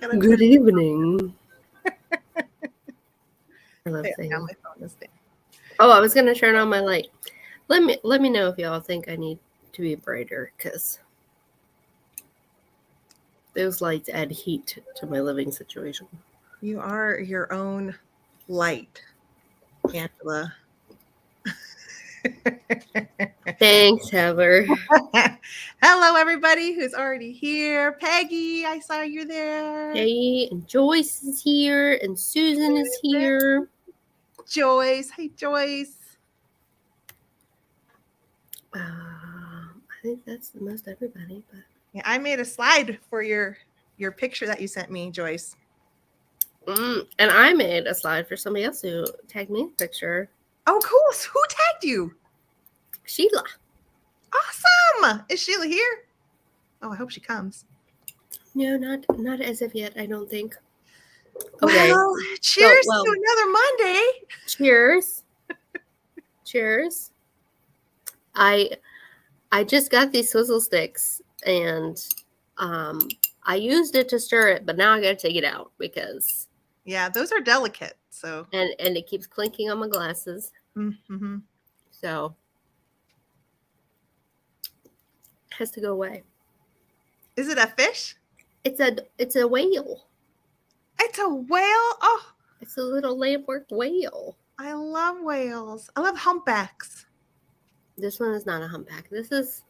Good evening. I love saying. My phone is down. Oh, I was gonna turn on my light. Let me know if y'all think I need to be brighter, because those lights add heat to my living situation. You are your own light, Angela. Thanks, Heather. Hello, everybody who's already here. Peggy, I saw you there. Hey, and Joyce is here, and Susan is here. Joyce. Hey, Joyce. I think that's the most everybody. But yeah, I made a slide for your picture that you sent me, Joyce. And I made a slide for somebody else who tagged me in the picture. Oh, cool. Who tagged you? Sheila. Awesome. Is Sheila here? Oh, I hope she comes. No, not as of yet, I don't think. Okay. Well, cheers to another Monday. Cheers. Cheers. I just got these swizzle sticks, and I used it to stir it, but now I got to take it out because those are delicate. So and it keeps clinking on my glasses. Mm-hmm. So it has to go away. Is it a fish? It's a whale. It's a whale? Oh, it's a little lampwork whale. I love whales. I love humpbacks. This one is not a humpback. It's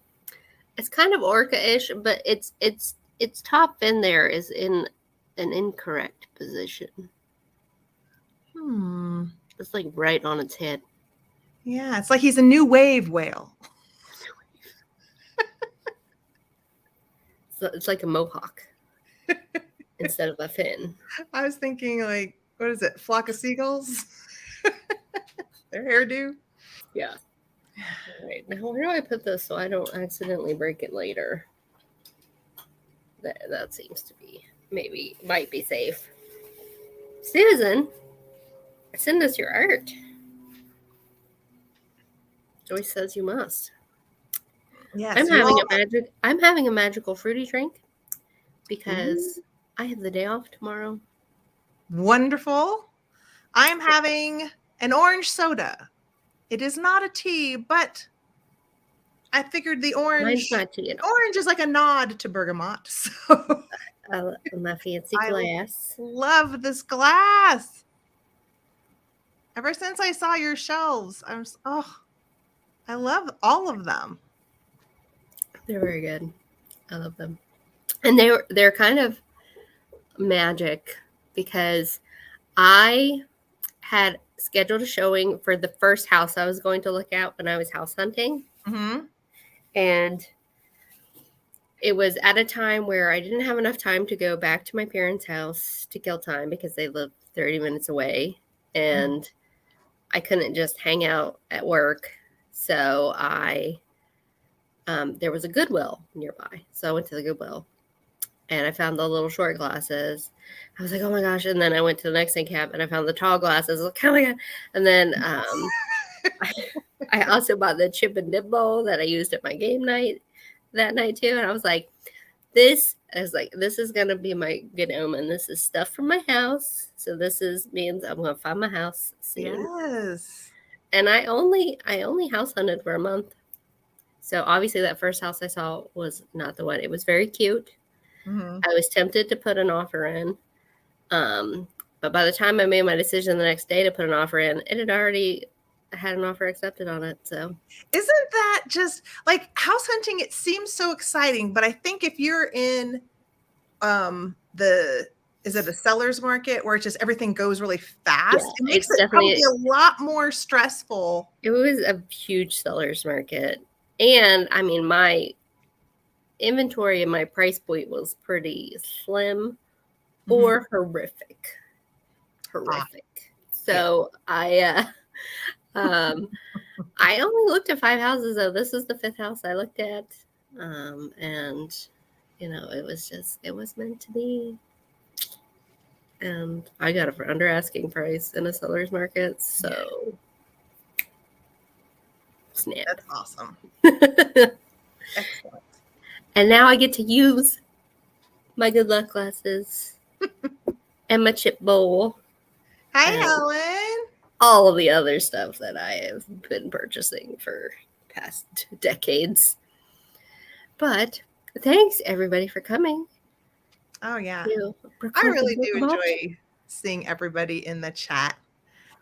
kind of orca-ish, but its top fin there is in an incorrect position. It's like right on its head. Yeah, it's like he's a new wave whale. So it's like a mohawk instead of a fin. I was thinking, like, what is it? Flock of seagulls? Their hairdo? Yeah. All right. Now, where do I put this so I don't accidentally break it later? That seems to be might be safe. Susan, send us your art. Joyce says you must. Yes. I'm having a magical fruity drink because I have the day off tomorrow. Wonderful. I'm having an orange soda. It is not a tea, but I figured the orange. Mine's not tea at all. Orange is like a nod to bergamot. So my fancy glass. I love this glass. Ever since I saw your shelves, I love all of them. They're very good. I love them. And they're kind of magic because I had scheduled a showing for the first house I was going to look at when I was house hunting. Mm-hmm. And it was at a time where I didn't have enough time to go back to my parents' house to kill time because they lived 30 minutes away. And I couldn't just hang out at work. So there was a Goodwill nearby. So I went to the Goodwill and I found the little short glasses. I was like, oh my gosh. And then I went to the next thing camp and I found the tall glasses. Like, oh my God. And then I also bought the chip and dip bowl that I used at my game night that night too. And I was like, this is going to be my good omen. This is stuff from my house. So means I'm going to find my house soon. Yes. And I only house hunted for a month. So obviously that first house I saw was not the one. It was very cute. Mm-hmm. I was tempted to put an offer in. But by the time I made my decision the next day to put an offer in, it had already had an offer accepted on it. So isn't that just like house hunting? It seems so exciting, but I think if you're in is it a seller's market where just everything goes really fast? Yeah, it makes it probably a lot more stressful. It was a huge seller's market. And I mean, my inventory and my price point was pretty slim or horrific. So I only looked at 5 houses though. This is the 5th house I looked at. And it was meant to be. And I got it for under asking price in a seller's market. So snap. That's awesome. Excellent. And now I get to use my good luck glasses Emma Chip Bowl. Hi, And Helen. all of the other stuff that I have been purchasing for past decades. But thanks everybody for coming. Oh, yeah. To I Brocante really and do Bergamot. enjoy seeing everybody in the chat.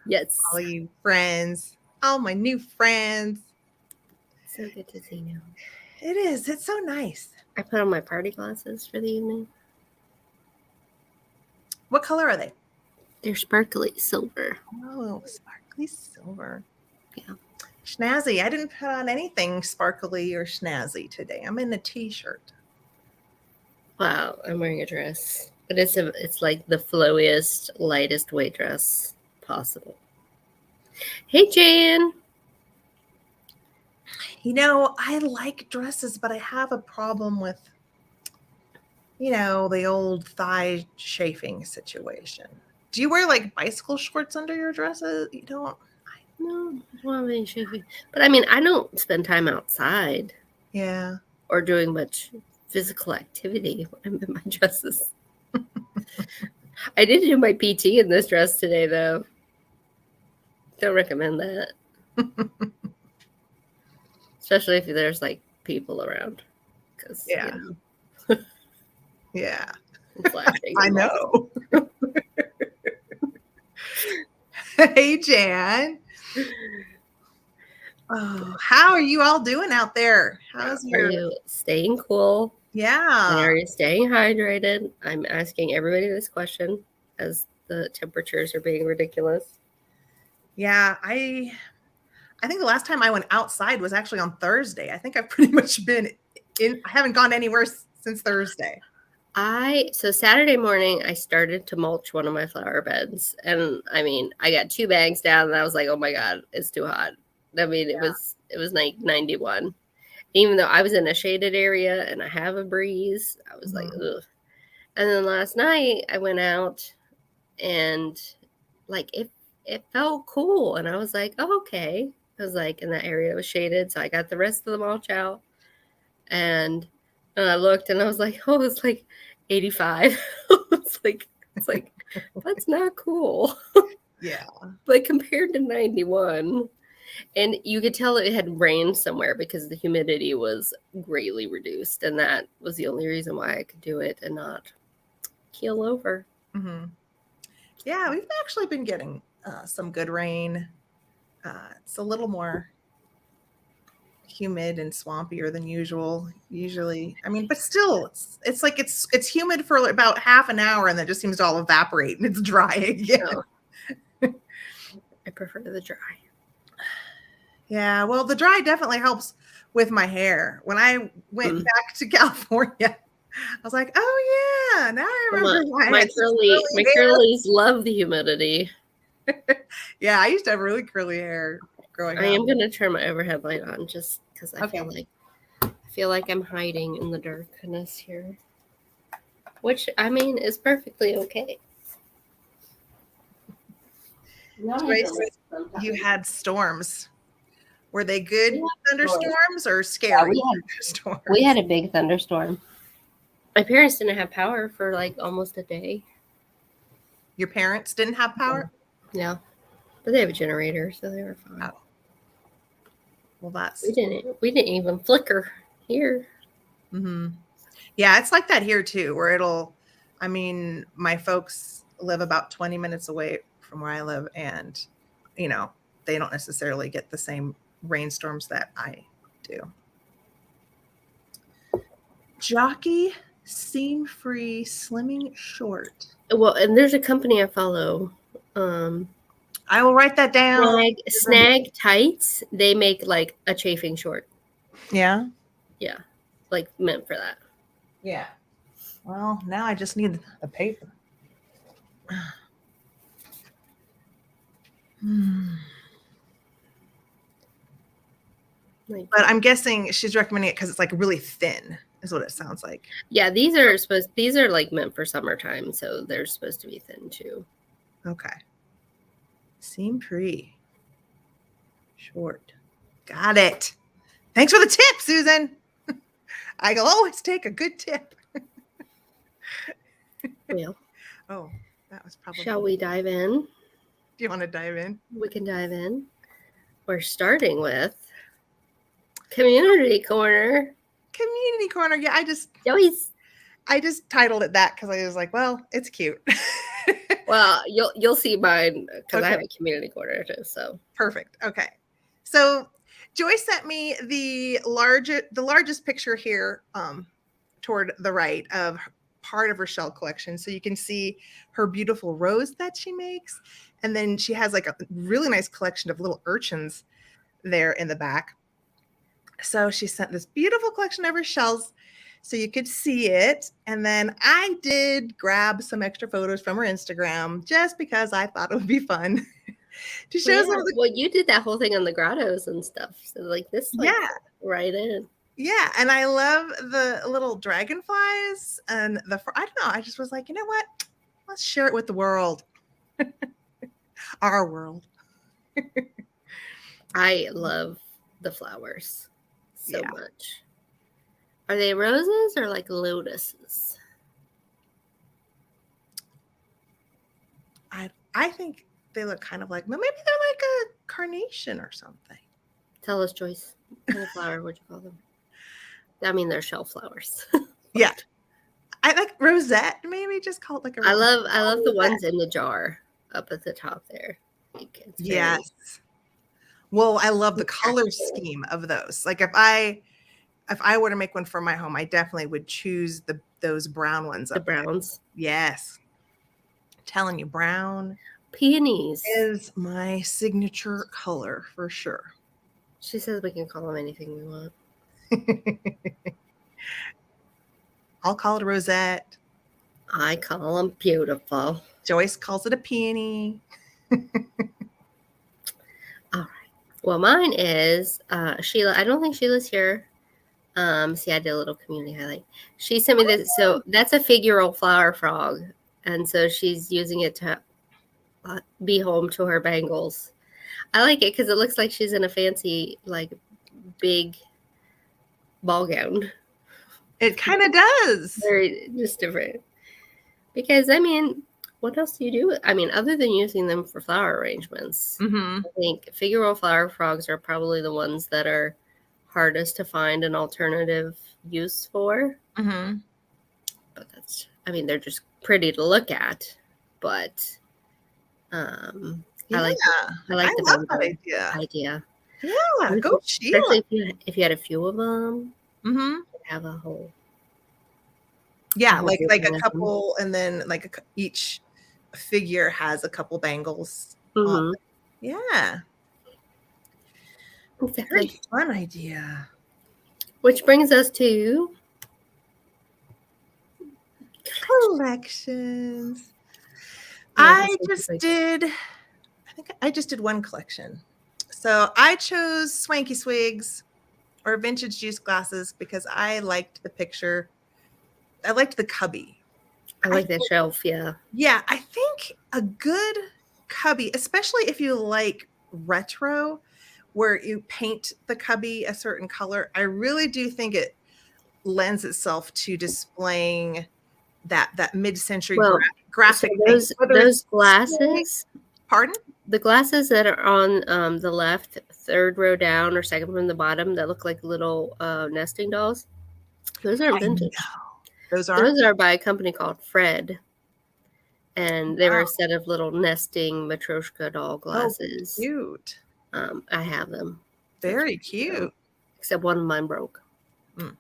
Yes. All you friends, all my new friends. So good to see you. It is. It's so nice. I put on my party glasses for the evening. What color are they? They're sparkly silver. Oh, sparkly silver. Yeah. Snazzy. I didn't put on anything sparkly or snazzy today. I'm in a t-shirt. Wow, I'm wearing a dress. But it's like the flowiest, lightest weight dress possible. Hey Jan. You know, I like dresses, but I have a problem with, you know, the old thigh chafing situation. Do you wear like bicycle shorts under your dresses? You don't? No, I don't have any chafing. But I mean, I don't spend time outside. Yeah. Or doing much physical activity when I'm in my dresses. I did do my PT in this dress today, though. Don't recommend that. Especially if there's like people around. Because, yeah. You know, yeah. I know. Hey, Jan. Oh, how are you all doing out there? Are you staying cool? Yeah. And are you staying hydrated? I'm asking everybody this question as the temperatures are being ridiculous. Yeah, I think the last time I went outside was actually on Thursday. I think I've pretty much been I haven't gone anywhere since Thursday. So Saturday morning, I started to mulch one of my flower beds. And I mean, I got 2 bags down and I was like, oh my God, it's too hot. I mean, it was like 91. Even though I was in a shaded area and I have a breeze, I was like, ugh. And then last night I went out and like it felt cool. And I was like, oh, okay. I was like, in that area was shaded. So I got the rest of the mulch out. And I looked and I was like, oh, it's like 85. it's like that's not cool. Yeah. But compared to 91, and you could tell it had rained somewhere because the humidity was greatly reduced, and that was the only reason why I could do it and not keel over. Mm-hmm. Yeah, we've actually been getting some good rain. It's a little more humid and swampier than usual. Usually, I mean, but still, it's like it's humid for about half an hour, and then it just seems to all evaporate and it's dry again. Oh. I prefer the dry. Yeah, well, the dry definitely helps with my hair. When I went back to California, I was like, oh yeah, now I remember why my curlies love the humidity. Yeah, I used to have really curly hair growing up. I am gonna turn my overhead light on just because I feel like I'm hiding in the darkness here. Which I mean is perfectly okay. You had storms. Were they good thunderstorms or scary thunderstorms? We had a big thunderstorm. My parents didn't have power for like almost a day. Your parents didn't have power? Yeah. But they have a generator, so they were fine. Oh. Well, that's... We didn't even flicker here. Mm-hmm. Yeah, it's like that here too, where I mean, my folks live about 20 minutes away from where I live, and, you know, they don't necessarily get the same rainstorms that I do. Jockey Seam Free Slimming Short. Well, and there's a company I follow. I will write that down. Snag Tights. They make like a chafing short. Yeah. Yeah. Like meant for that. Yeah. Well, now I just need the paper. But I'm guessing she's recommending it because it's like really thin, is what it sounds like. Yeah, these are like meant for summertime, so they're supposed to be thin too. Okay. Seam free. Short. Got it. Thanks for the tip, Susan. I can always take a good tip. Well, Oh, that was probably. shall we dive in? Do you want to dive in? We can dive in. We're starting with Community Corner. Community corner. Yeah, Joyce. I just titled it that because I was like, well, it's cute. Well, you'll see mine because I Okay. have a Community Corner too. So Perfect. Okay. So Joy sent me the largest picture here toward the right of part of her shell collection. So you can see her beautiful rose that she makes. And then she has like a really nice collection of little urchins there in the back. So she sent this beautiful collection of her shells so you could see it. And then I did grab some extra photos from her Instagram just because I thought it would be fun to show some of the. Well, you did that whole thing on the grottos and stuff. So like this, like, Yeah. right in. Yeah, and I love the little dragonflies and I don't know, I just was like, you know what? Let's share it with the world. Our world. I love the flowers so Yeah. much. Are they roses or like lotuses? I think they look kind of like, maybe they're like a carnation or something. Tell us, Joyce. What kind of flower would you call them? I mean, they're shell flowers. Yeah. I like rosette, maybe just call it like a I love the rosette. ones in the jar up at the top there. Like, it's very, Yes. Well, I love the color impactful. scheme of those. Like if I were to make one for my home, I definitely would choose those brown ones The up there. browns. Yes. I'm telling you, brown Peonies. is my signature color for sure. She says we can call them anything we want. I'll call it a rosette. I call them beautiful. Joyce calls it a peony. All right. Well, mine is Sheila. I don't think Sheila's here. See, I did a little community highlight. She sent me this. So that's a figural flower frog. And so she's using it to be home to her bangles. I like it because it looks like she's in a fancy, like, big ball gown. It kind of does. Very just different. Because, I mean, what else do you do? I mean, other than using them for flower arrangements, Mm-hmm. I think figural flower frogs are probably the ones that are hardest to find an alternative use for. Mm-hmm. But that's, I mean, they're just pretty to look at. But Yeah. I like I the love that bangle idea. idea. Yeah, go Sheila. Especially if you had a few of them, Mm-hmm. you'd have a whole. Yeah, a like whole a kind of couple, and then like each figure has a couple bangles. Mhm. Yeah, very Exactly. fun idea. Which brings us to Collections. Yeah, I think I just did one collection. So I chose Swanky Swigs or vintage juice glasses because I liked the picture. I liked the cubby. I like that shelf. Yeah. Yeah, I think a good cubby, especially if you like retro, where you paint the cubby a certain color, I really do think it lends itself to displaying that mid-century Well, graphic so paint. those glasses, Pardon? the glasses that are on the left, third row down or second from the bottom, that look like little nesting dolls. Those are vintage. Those are? Those are by a company called Fred. And they were Wow. a set of little nesting Matryoshka doll glasses. Oh, cute. I have them. Very cute. Except one of mine broke. Mm.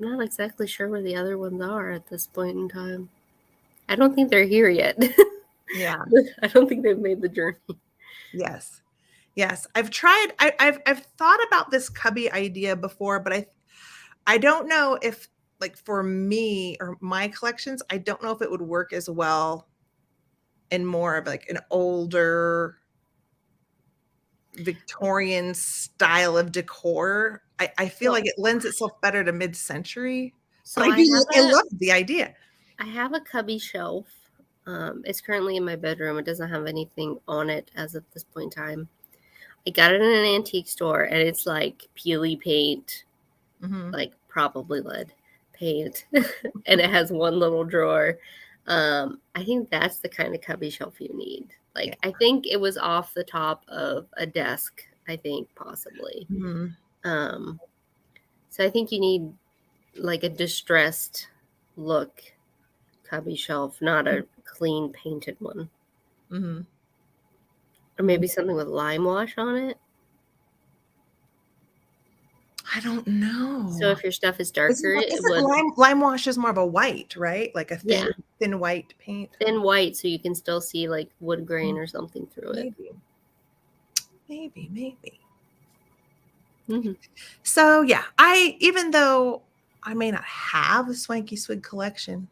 I'm not exactly sure where the other ones are at this point in time. I don't think they're here yet. Yeah. I don't think they've made the journey. Yes. Yes. I've thought about this cubby idea before, but I don't know if, like, for me or my collections, I don't know if it would work as well in more of like an older Victorian style of decor. I feel like it lends itself better to mid-century. So I love the idea. I have a cubby shelf. It's currently in my bedroom. It doesn't have anything on it as of this point in time. I got it in an antique store, and it's like peely paint, Mm-hmm. like probably lead paint, and it has one little drawer I think that's the kind of cubby shelf you need. Like, I think it was off the top of a desk, I think, possibly. Mhm. So I think you need like a distressed look cubby shelf, not a clean painted one. Mhm. Or maybe something with lime wash on it. I don't So know. if your stuff is darker, it Isn't would, lime wash is more of a white, right? Like a yeah, thin white paint. thin white so you can still see like wood grain or something through it. Maybe. Mm-hmm. So yeah, even though I may not have a Swanky Swig collection,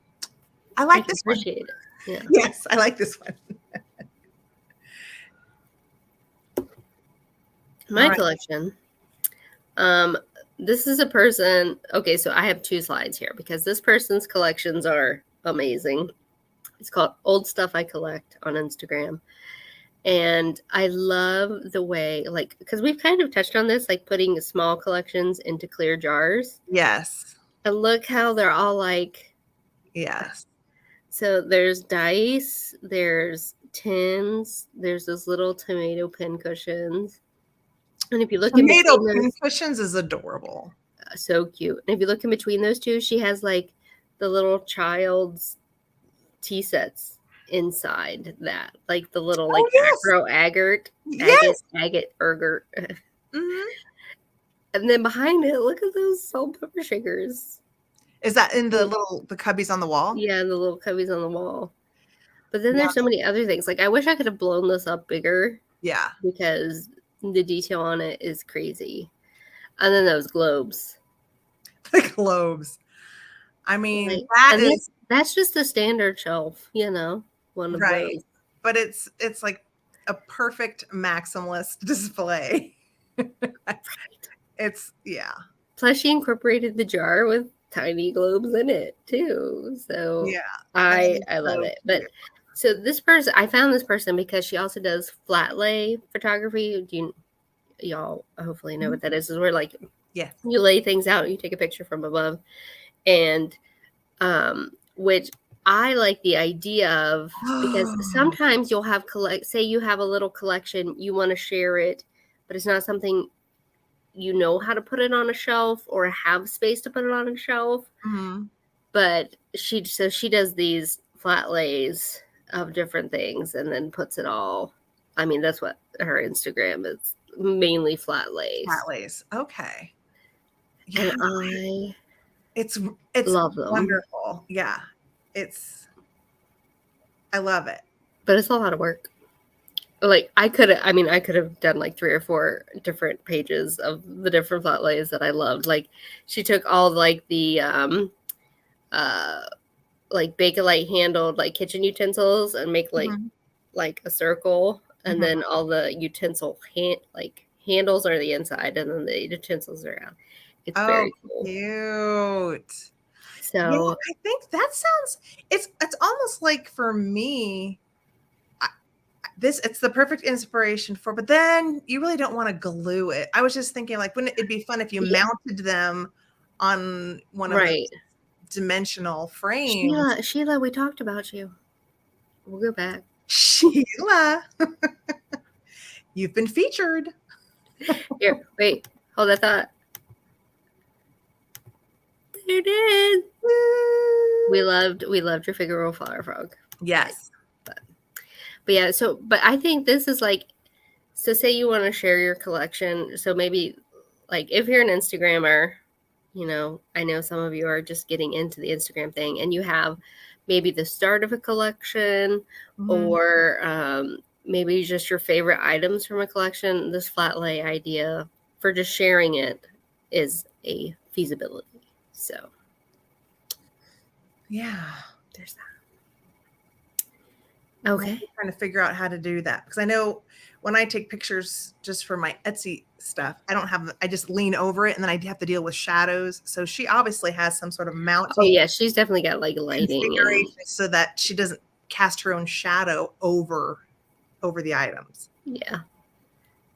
I I like can this one. appreciate it. Yeah. Yes, I like this one. My All right. collection. Um, this is a person. Okay, so I have 2 slides here because this person's collections are amazing. It's called Old Stuff I Collect on Instagram. And I love the way, like, because we've kind of touched on this, like putting small collections into clear jars. Yes. And look how they're all like, Yes. so there's dice, there's tins, there's those little tomato pin cushions. And if you look in Tomato between pin those, cushions is adorable. so cute. And if you look in between those two, she has like the little child's tea sets inside that, like the little like Oh yes. agate, ergot. Mhm. And then behind it, look at those salt pepper shakers. Is that in the Mm. the cubbies on the wall? Yeah, the little cubbies on the wall. But then Now, there's so many other things. Like I wish I could have blown this up bigger yeah, because the detail on it is crazy. And then those globes. the globes. I mean, Like, that and is that's just a standard shelf, one of right. those. But it's like a perfect maximalist display. It's yeah. Plus, she incorporated the jar with tiny globes in it too. So Yeah. That I is love so it. But cute. so this person, I found this person because she also does flat lay photography. Y'all hopefully know what that is? Is where like Yes. you lay things out, you take a picture from above, and which I like the idea of, because sometimes you'll have say you have a little collection, you want to share it, but it's not something you know how to put it on a shelf or have space to put it on a shelf. Mhm. But she does these flat lays of different things and then puts it all. I mean, that's what her Instagram is, mainly flat lays. Flat lays. Okay. Yeah. And I It's love them. wonderful. Yeah. I love it. But it's a lot of work. Like I could have done like 3 or 4 different pages of the different flat lays that I loved. Like she took all like the like Bakelite handled like kitchen utensils and make like a circle, and then all the utensil handles are the inside and then the utensils are out. It's very cool. Cute. Yeah, So I think that sounds it's almost like for me it's the perfect inspiration for, but then you really don't want to glue it. I was just thinking like wouldn't it be fun if you mounted them on one of right. those dimensional frames? Sheila, we talked about you. We'll go back. Sheila, you've been featured. Here, wait, hold that thought. There it is. We loved your Figaro Flower Frog. Yes. But yeah, but I think this is like, so say you want to share your collection. So maybe like if you're an Instagrammer, I know some of you are just getting into the Instagram thing and you have maybe the start of a collection or maybe just your favorite items from a collection. This flat lay idea for just sharing it is a feasibility. So yeah, there's that. Okay. I'm trying to figure out how to do that because I know when I take pictures just for my Etsy stuff, I just lean over it and then I have to deal with shadows. So she obviously has some sort of mounting. Oh yeah, she's definitely got like lighting so that she doesn't cast her own shadow over the items. Yeah.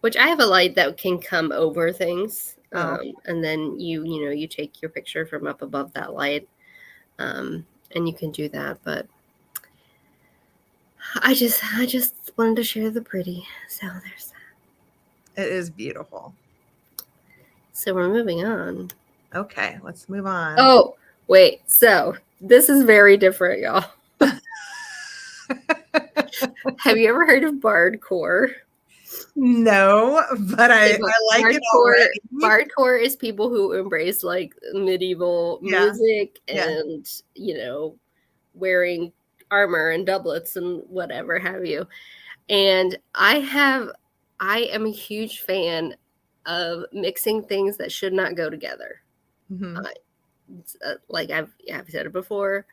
Which I have a light that can come over things. And then you take your picture from up above that light. And you can do that, but I just wanted to share the pretty. So there's that. It is beautiful. So we're moving on. Okay, let's move on. Oh, wait. So this is very different, y'all. Have you ever heard of bardcore? No, but I like it already. Bardcore is people who embrace like medieval music and, wearing armor and doublets and whatever have you. And I am a huge fan of mixing things that should not go together. Mm-hmm. Like I've said it before,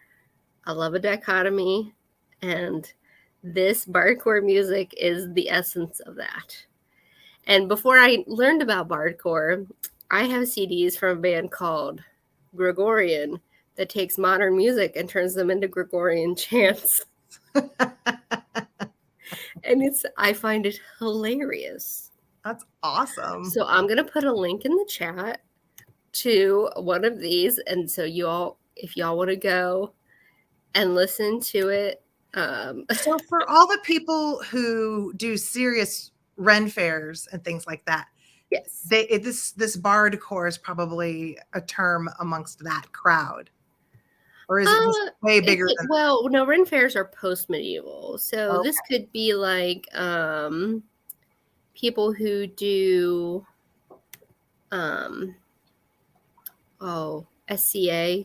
I love a dichotomy, and this bardcore music is the essence of that. And before I learned about bardcore, I have CDs from a band called Gregorian that takes modern music and turns them into Gregorian chants. And I find it hilarious. That's awesome. So I'm going to put a link in the chat to one of these. And so if y'all want to go and listen to it. So for all the people who do serious Ren fairs and things like that, yes, this bardcore is probably a term amongst that crowd. Or is it just way bigger than that? Well, no, Ren fairs are post-medieval. So this could be like people who do SCA.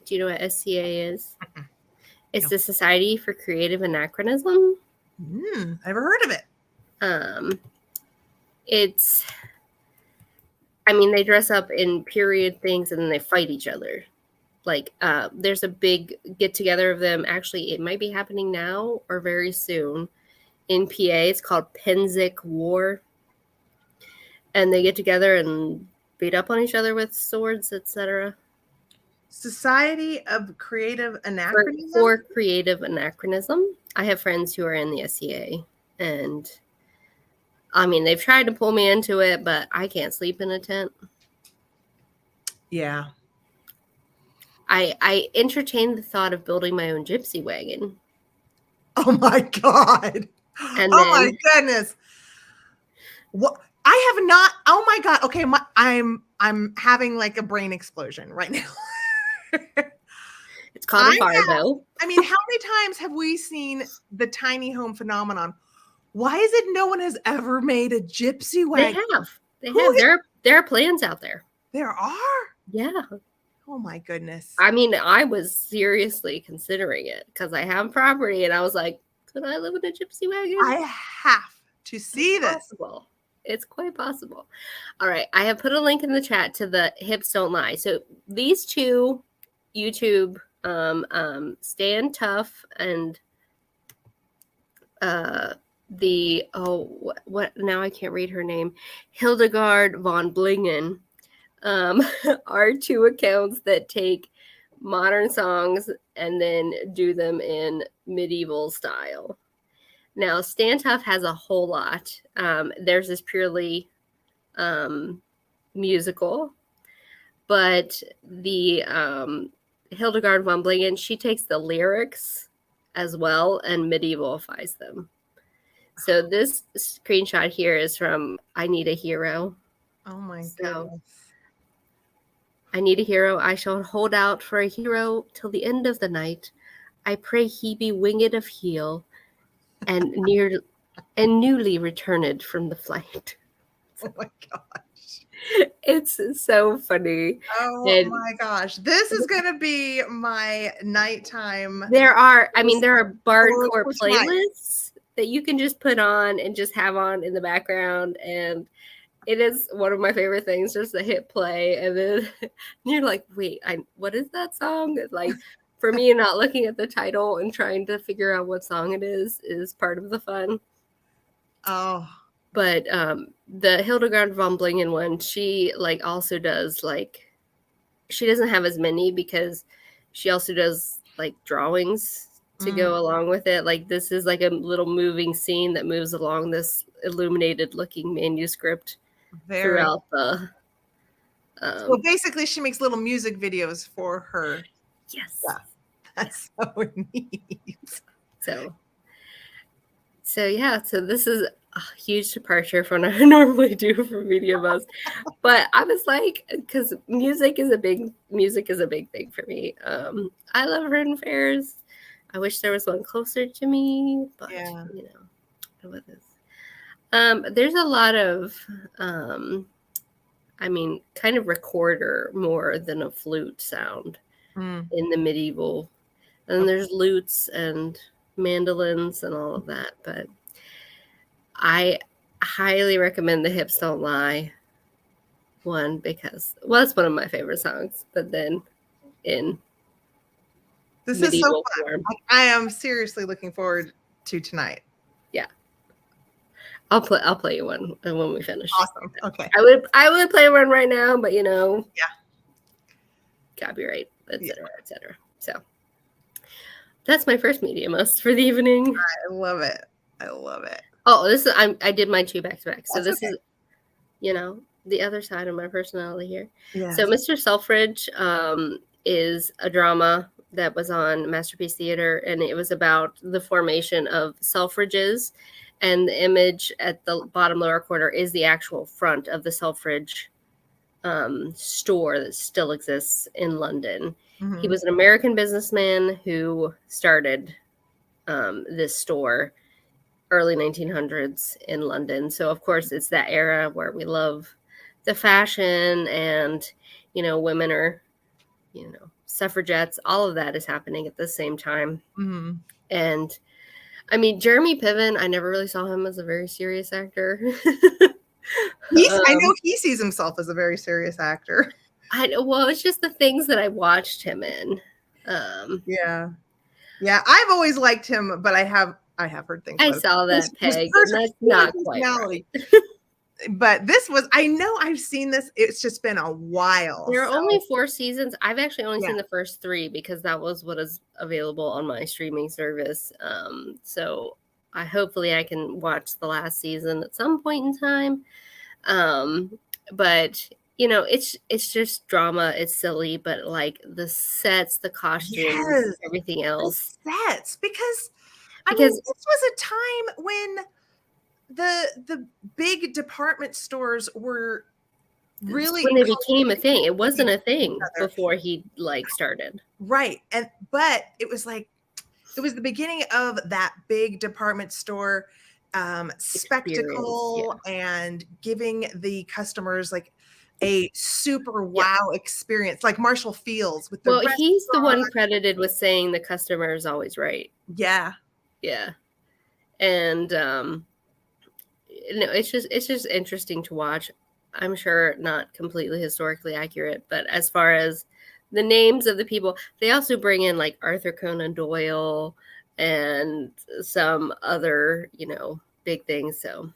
Do you know what SCA is? It's the Society for Creative Anachronism. Never heard of it. They dress up in period things and then they fight each other. Like, there's a big get-together of them. Actually, it might be happening now or very soon in PA. It's called Penzic War. And they get together and beat up on each other with swords, etc. Society of Creative Anachronism? For Creative Anachronism. I have friends who are in the SCA. And, they've tried to pull me into it, but I can't sleep in a tent. Yeah. I entertained the thought of building my own gypsy wagon. Oh my God. My goodness. What? I have not. Oh my God. Okay. I'm having like a brain explosion right now. It's called a bardo. How many times have we seen the tiny home phenomenon? Why is it no one has ever made a gypsy wagon? They have. There are plans out there. There are? Yeah. Oh my goodness. I was seriously considering it because I have property and I was like, could I live in a gypsy wagon? I have to see this. Possible. It's quite possible. All right. I have put a link in the chat to the Hips Don't Lie. So these two YouTube, Stand Tough and what now I can't read her name, Hildegard von Blingen, are two accounts that take modern songs and then do them in medieval style. Now, Stand Tough has a whole lot. There's this purely musical, but the Hildegard von Blingen, she takes the lyrics as well and medievalifies them. So this screenshot here is from I Need a Hero. Oh my goodness. I need a hero. I shall hold out for a hero till the end of the night. I pray he be winged of heel and newly returned from the flight. Oh my gosh. It's so funny. Oh my gosh. This is going to be my nighttime. There are bardcore playlists that you can just put on and just have on in the background. And it is one of my favorite things, just to hit play. And then you're like, wait, what is that song? Like, for me, not looking at the title and trying to figure out what song it is part of the fun. Oh. But the Hildegard von Blingen one, she also does she doesn't have as many because she also does drawings to go along with it. Like, this is like a little moving scene that moves along this illuminated looking manuscript throughout the. So basically, she makes little music videos for her. Yes. Stuff. That's so neat. So yeah, so this is a huge departure from what I normally do for Media Buzz. But I was like, because music is a big thing for me. I love Ren fairs. I wish there was one closer to me, but Yeah. you know, what is. There's a lot of, I mean, kind of recorder more than a flute sound in the medieval. And there's lutes and mandolins and all of that, but I highly recommend the Hips Don't Lie one because, well, it's one of my favorite songs, but then in This is so medieval fun. form. I am seriously looking forward to tonight. Yeah. I'll play you one when we finish. Awesome. Okay. I would play one right now, but you know, yeah, copyright, etc., etc. So that's my first Media Must for the evening. I love it. I love it. Oh, this is I did mine 2 back to back. So That's this is, you know, the other side of my personality here. Yes. So Mr. Selfridge is a drama that was on Masterpiece Theater, and it was about the formation of Selfridges, and the image at the bottom lower corner is the actual front of the Selfridge store that still exists in London. He was an American businessman who started this store early 1900s in London. So of course it's that era where we love the fashion and, you know, women are, you know, suffragettes, all of that is happening at the same time. And I mean, Jeremy Piven, I never really saw him as a very serious actor. I know he sees himself as a very serious actor. Well, it's just the things that I watched him in. Yeah. I've always liked him, but I have heard things. I saw that Peg, and that's not quite right. But this was, I know I've seen this. It's just been a while. There are only 4 seasons. I've actually only seen the first 3 because that was what is available on my streaming service. So hopefully I can watch the last season at some point in time. But you know, it's just drama. It's silly, but like the sets, the costumes, everything else. The sets, because I mean, this was a time when the big department stores were really, when they became a thing. It wasn't a thing before he like started. Right. But it was like, it was the beginning of that big department store spectacle and giving the customers like a super wow experience, like Marshall Fields with the well, he's the one credited with saying the customer is always right. Yeah. And it's just interesting to watch. I'm sure not completely historically accurate, but as far as the names of the people, they also bring in like Arthur Conan Doyle and some other, you know, big things. So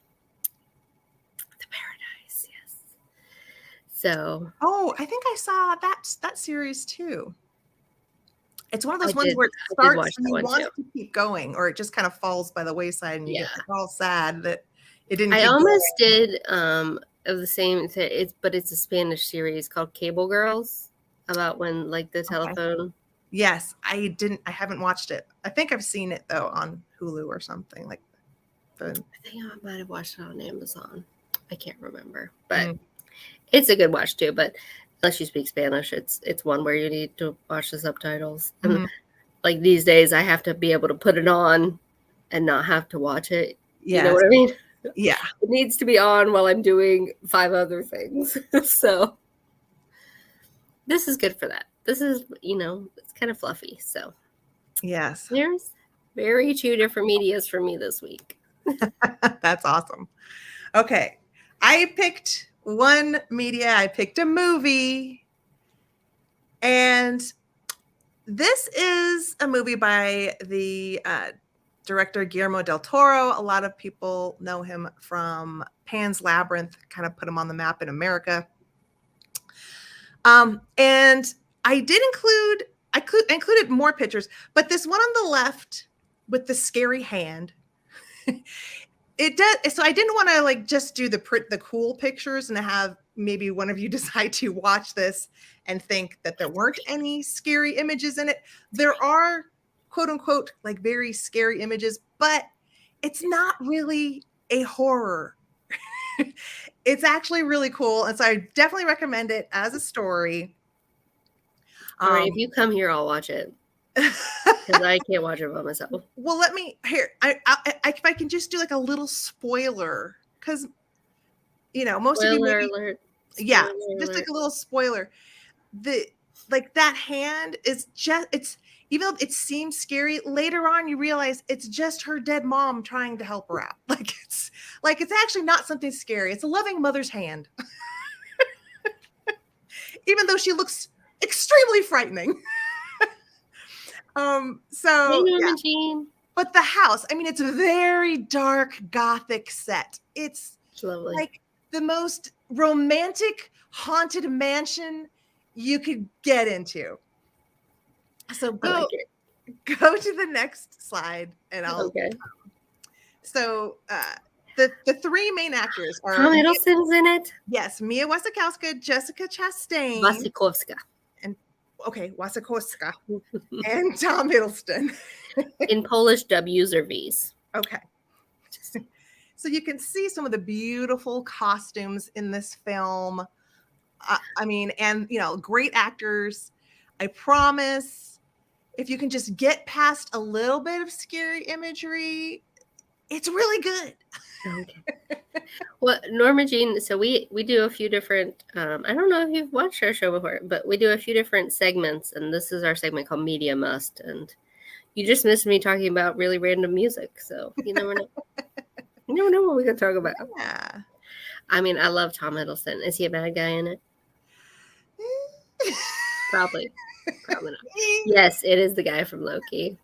the Paradise, yes. So I think I saw that series too. It's one of those ones where it starts and you want it to keep going, or it just kind of falls by the wayside and you get all sad that it didn't. I almost did of the same. But it's a Spanish series called Cable Girls, about when like the telephone. Yes, I haven't watched it. I think I've seen it though on Hulu or something like that. I think I might have watched it on Amazon. I can't remember, but it's a good watch too. But unless you speak Spanish, it's one where you need to watch the subtitles. And like these days, I have to be able to put it on and not have to watch it. You know what I mean? Yeah. It needs to be on while I'm doing 5 other things. So this is good for that. This is, you know, it's kind of fluffy. So yes, there's very 2 different medias for me this week. That's awesome. Okay. I picked one media. I picked a movie. And this is a movie by the director Guillermo Del Toro. A lot of people know him from Pan's Labyrinth, kind of put him on the map in America. And I did included more pictures, but this one on the left with the scary hand, it does. So I didn't want to like just do the cool pictures and have maybe one of you decide to watch this and think that there weren't any scary images in it. There are quote unquote like very scary images, but it's not really a horror. It's actually really cool. And so I definitely recommend it as a story. All right, if you come here, I'll watch it. Because I can't watch it by myself. Well, let me here. If I can just do like a little spoiler, because most of you Spoiler maybe, alert. yeah, Spoiler just alert. like a little spoiler. That hand is it's even though it seems scary, later on you realize it's just her dead mom trying to help her out. It's actually not something scary. It's a loving mother's hand. Even though she looks extremely frightening. So Hey, yeah. Norma Jean. But the house, I mean, it's a very dark Gothic set. It's lovely. like the most romantic haunted mansion you could get into. So go to the next slide, and I'll. Okay. So the three main actors are Tom Hiddleston's in it. Yes, Mia Wasikowska, Jessica Chastain, Wasikowska, and Wasikowska, and Tom Hiddleston. In Polish, W's or V's. Okay. So you can see some of the beautiful costumes in this film. I mean, and great actors. I promise, if you can just get past a little bit of scary imagery, it's really good. Okay. Well, Norma Jean, so we do a few different, I don't know if you've watched our show before, but we do a few different segments, and this is our segment called Media Must, and you just missed me talking about really random music, so you never know. You never know what we can talk about. Yeah. I mean, I love Tom Hiddleston. Is he a bad guy in it? Probably not. Yes, it is the guy from Loki.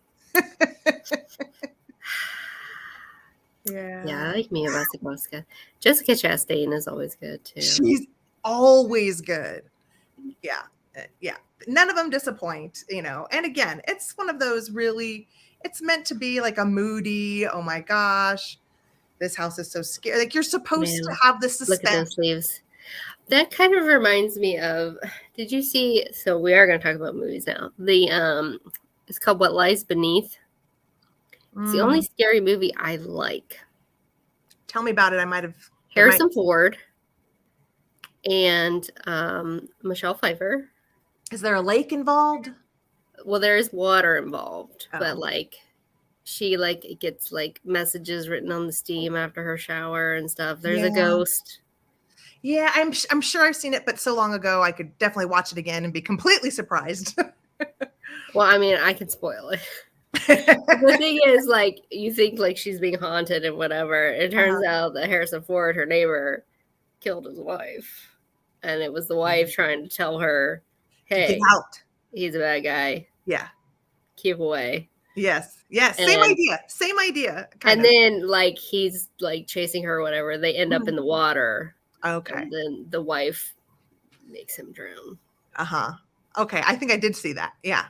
Yeah, I like Mia Wasikowska. Jessica Chastain is always good too. She's always good. Yeah. None of them disappoint, and again, it's one of those really, it's meant to be like a moody, oh my gosh, this house is so scary. Like, you're supposed to have this suspense. Look at those sleeves. That kind of reminds me of, did you see, so we are going to talk about movies now. It's called What Lies Beneath. It's the only scary movie I like. Tell me about it. I might have. Harrison Ford and Michelle Pfeiffer. Is there a lake involved? Well, there is water involved, but she gets messages written on the steam after her shower and stuff. There's a ghost. Yeah, I'm sure I've seen it, but so long ago I could definitely watch it again and be completely surprised. Well, I mean, I can spoil it. The thing is, you think she's being haunted and whatever. It turns out that Harrison Ford, her neighbor, killed his wife, and it was the wife trying to tell her, "Hey, get out. He's a bad guy. Yeah, keep away." Yes. Same idea. And then he's chasing her or whatever. They end up in the water. Okay. And then the wife makes him drown. Okay, I think I did see that. Yeah.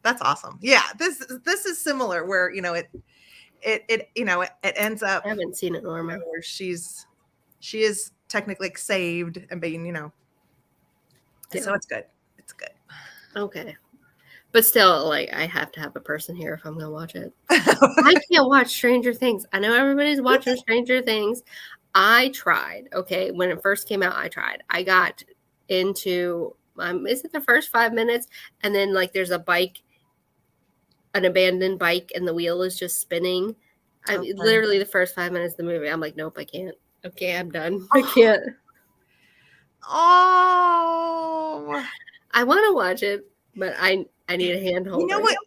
That's awesome. Yeah, this is similar where it ends up. I haven't seen it, Norma. Where she is technically saved and being so it's good. It's good. Okay, but still, I have to have a person here if I'm gonna watch it. I can't watch Stranger Things. I know everybody's watching Stranger Things. I tried. Okay, when it first came out, I tried. I got into is it the first 5 minutes, and then there's a bike. An abandoned bike and the wheel is just spinning. Literally the first 5 minutes of the movie, I'm like, nope, I can't. Okay, I'm done. I can't. Oh, I want to watch it, but I need a handhold. You know what?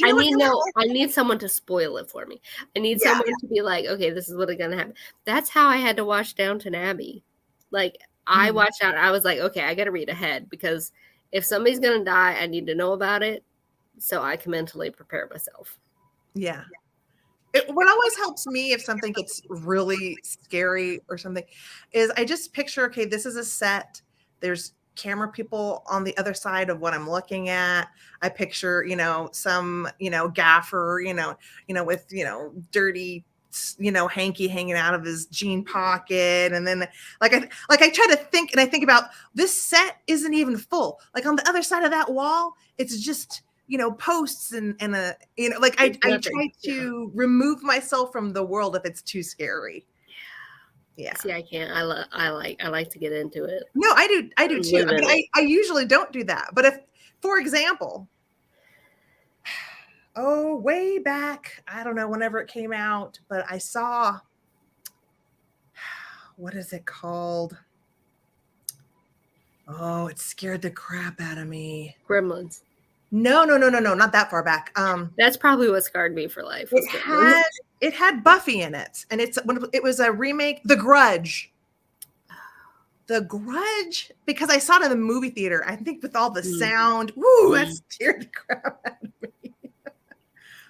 I need someone to spoil it for me. I need someone to be like, okay, this is what's gonna happen. That's how I had to watch Downton Abbey. I watched out. I was like, okay, I got to read ahead, because if somebody's gonna die, I need to know about it, so I can mentally prepare myself. Yeah. What always helps me if something gets really scary or something is I just picture, okay, this is a set. There's camera people on the other side of what I'm looking at. I picture, some, gaffer, with, dirty, hanky hanging out of his jean pocket. And then I try to think about this set isn't even full. On the other side of that wall, it's just posts and like I Nothing. try to remove myself from the world if it's too scary. Yeah. See, I can't. I like to get into it. No, I do too. Live But in it. I usually don't do that. But if, for example, way back, I don't know, whenever it came out, but I saw, what is it called? Oh, it scared the crap out of me. Gremlins. No, not that far back. That's probably what scarred me for life. Was Gremlins. It had Buffy in it, and it was a remake, The Grudge. The Grudge, because I saw it in the movie theater. I think with all the sound, that scared the crap out of me.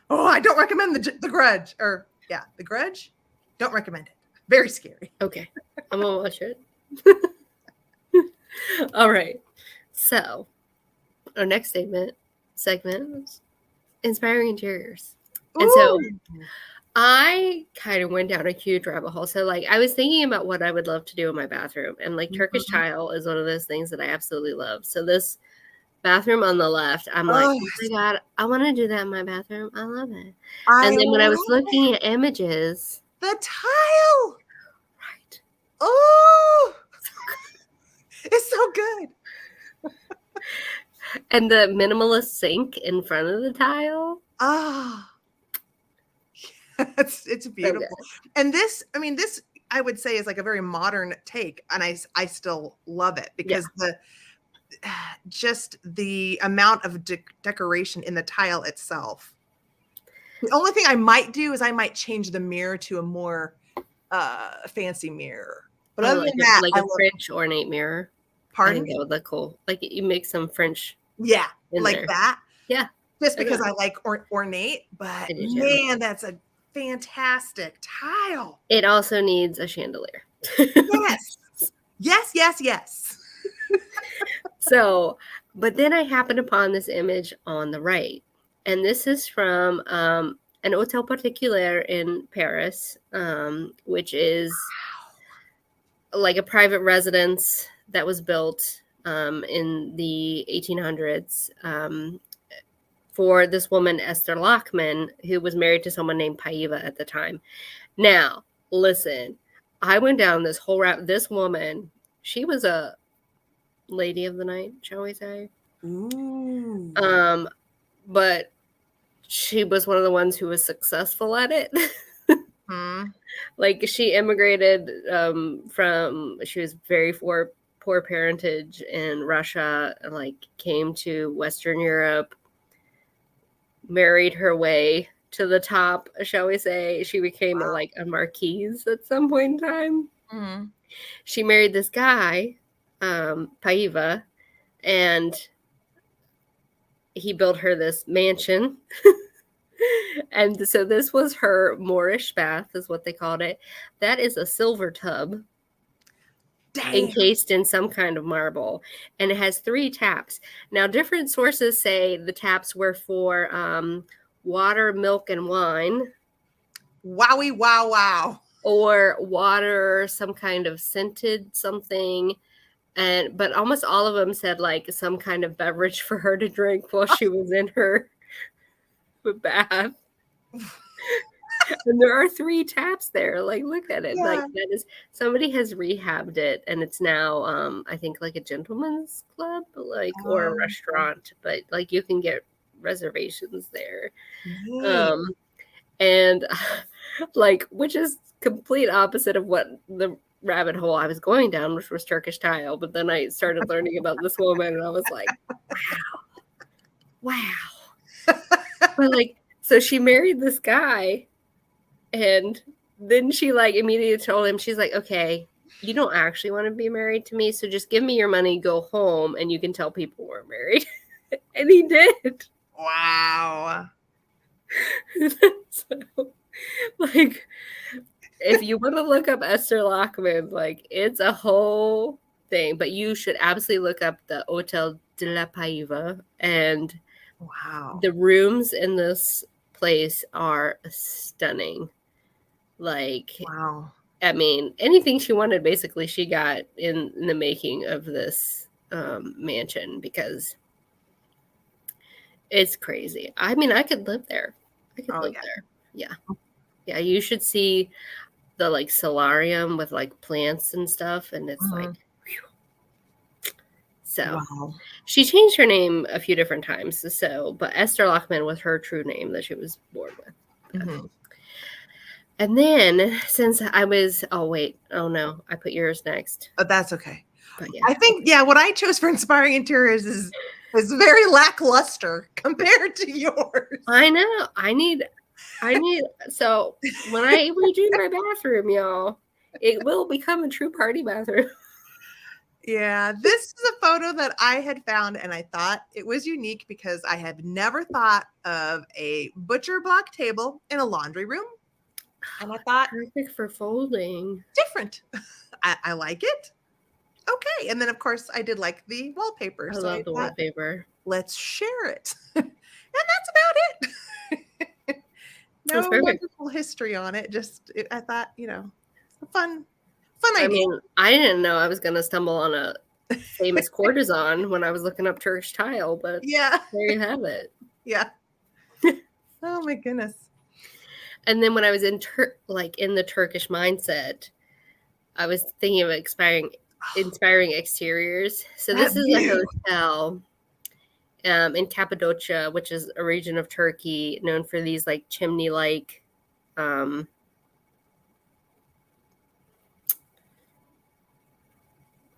Oh, I don't recommend the Grudge, The Grudge. Don't recommend it. Very scary. Okay, I'm gonna watch it. All right. So, our next segment is inspiring interiors. And so I kind of went down a huge rabbit hole. So like I was thinking about what I would love to do in my bathroom, and like Turkish tile is one of those things that I absolutely love. So this bathroom on the left, I'm like, oh my God, I want to do that in my bathroom. I love it. And then when I was looking at images, the tile, right? Oh, it's so good. And the minimalist sink in front of the tile. It's beautiful. So and this I would say is like a very modern take, and I still love it because just the amount of decoration in the tile itself. The only thing I might do is I might change the mirror to a more fancy mirror. But other than that, like a French ornate mirror. Pardon? I think that would look cool. Like you make some French. Yeah, like there. That. Yeah. Just because I like ornate, but man, that's a fantastic tile. It also needs a chandelier. Yes. So, but then I happened upon this image on the right, and this is from an Hotel Particulier in Paris, which is like a private residence that was built in the 1800s for this woman, Esther Lachman, who was married to someone named Paiva at the time. Now, listen, I went down this whole route. This woman, she was a lady of the night, shall we say? Ooh. But she was one of the ones who was successful at it. Like she immigrated she was very poor parentage in Russia, and like came to Western Europe, married her way to the top, shall we say. She became a marquise at some point in time. She married this guy, Paiva, and he built her this mansion. And so this was her Moorish bath, is what they called it. That is a silver tub. Damn. Encased in some kind of marble, and it has 3 taps. Now, different sources say the taps were for water, milk, and wine. Wowie, wow. Or water, some kind of scented something. But almost all of them said like some kind of beverage for her to drink while she was in her bath. And there are 3 taps there. Like, look at it. Yeah. Like, that is, somebody has rehabbed it, and it's now I think like a gentleman's club, like or a restaurant, but like you can get reservations there. And like, which is complete opposite of what the rabbit hole I was going down, which was Turkish tile. But then I started learning about this woman, and I was like, wow. But like, so she married this guy, and then she like immediately told him, she's like, okay, you don't actually want to be married to me, so just give me your money, go home, and you can tell people we're married. And he did. Wow. So, like, if you want to look up Esther Lachman, like, it's a whole thing, but you should absolutely look up the Hotel de la Paiva, and wow, the rooms in this place are stunning. Like, wow. I mean, anything she wanted, basically, she got in the making of this mansion, because It's crazy. I mean, I could live there. I could Oh live yeah. there. Yeah. Yeah, you should see the like solarium with like plants and stuff, and it's like Mhm. whew. So Wow. she changed her name a few different times. So, but Esther Lockman was her true name that she was born with. Mhm. And then since I was, oh wait, oh no, I put yours next. But that's okay. But yeah, I think what I chose for inspiring interiors is very lackluster compared to yours. I know. I need. So when I redo my bathroom, y'all, it will become a true party bathroom. Yeah, this is a photo that I had found and I thought it was unique because I had never thought of a butcher block table in a laundry room. And I thought, Perfect for folding. different. I like it. Okay. And then, of course, I did like the wallpaper. I So I love the thought, wallpaper. let's share it. And that's about it. That's No perfect. wonderful history on it. I thought, a fun I idea. mean, I didn't know I was going to stumble on a famous courtesan when I was looking up Turkish tile, but Yeah. there you have it. Yeah. Oh my goodness. And then when I was in in the Turkish mindset, I was thinking of inspiring exteriors. So That this is a view. hotel in Cappadocia, which is a region of Turkey known for these like chimney-like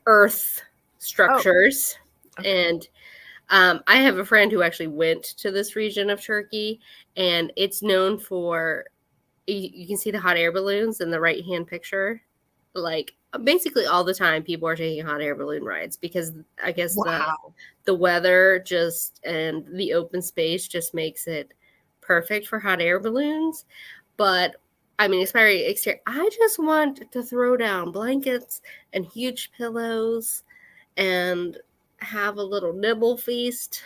earth structures. Oh, okay. And I have a friend who actually went to this region of Turkey, and it's known for, you can see the hot air balloons in the right-hand picture. Like basically all the time people are taking hot air balloon rides because I guess Wow. the weather just and the open space just makes it perfect for hot air balloons. But I mean, inspiring exterior, I just want to throw down blankets and huge pillows and have a little nibble feast.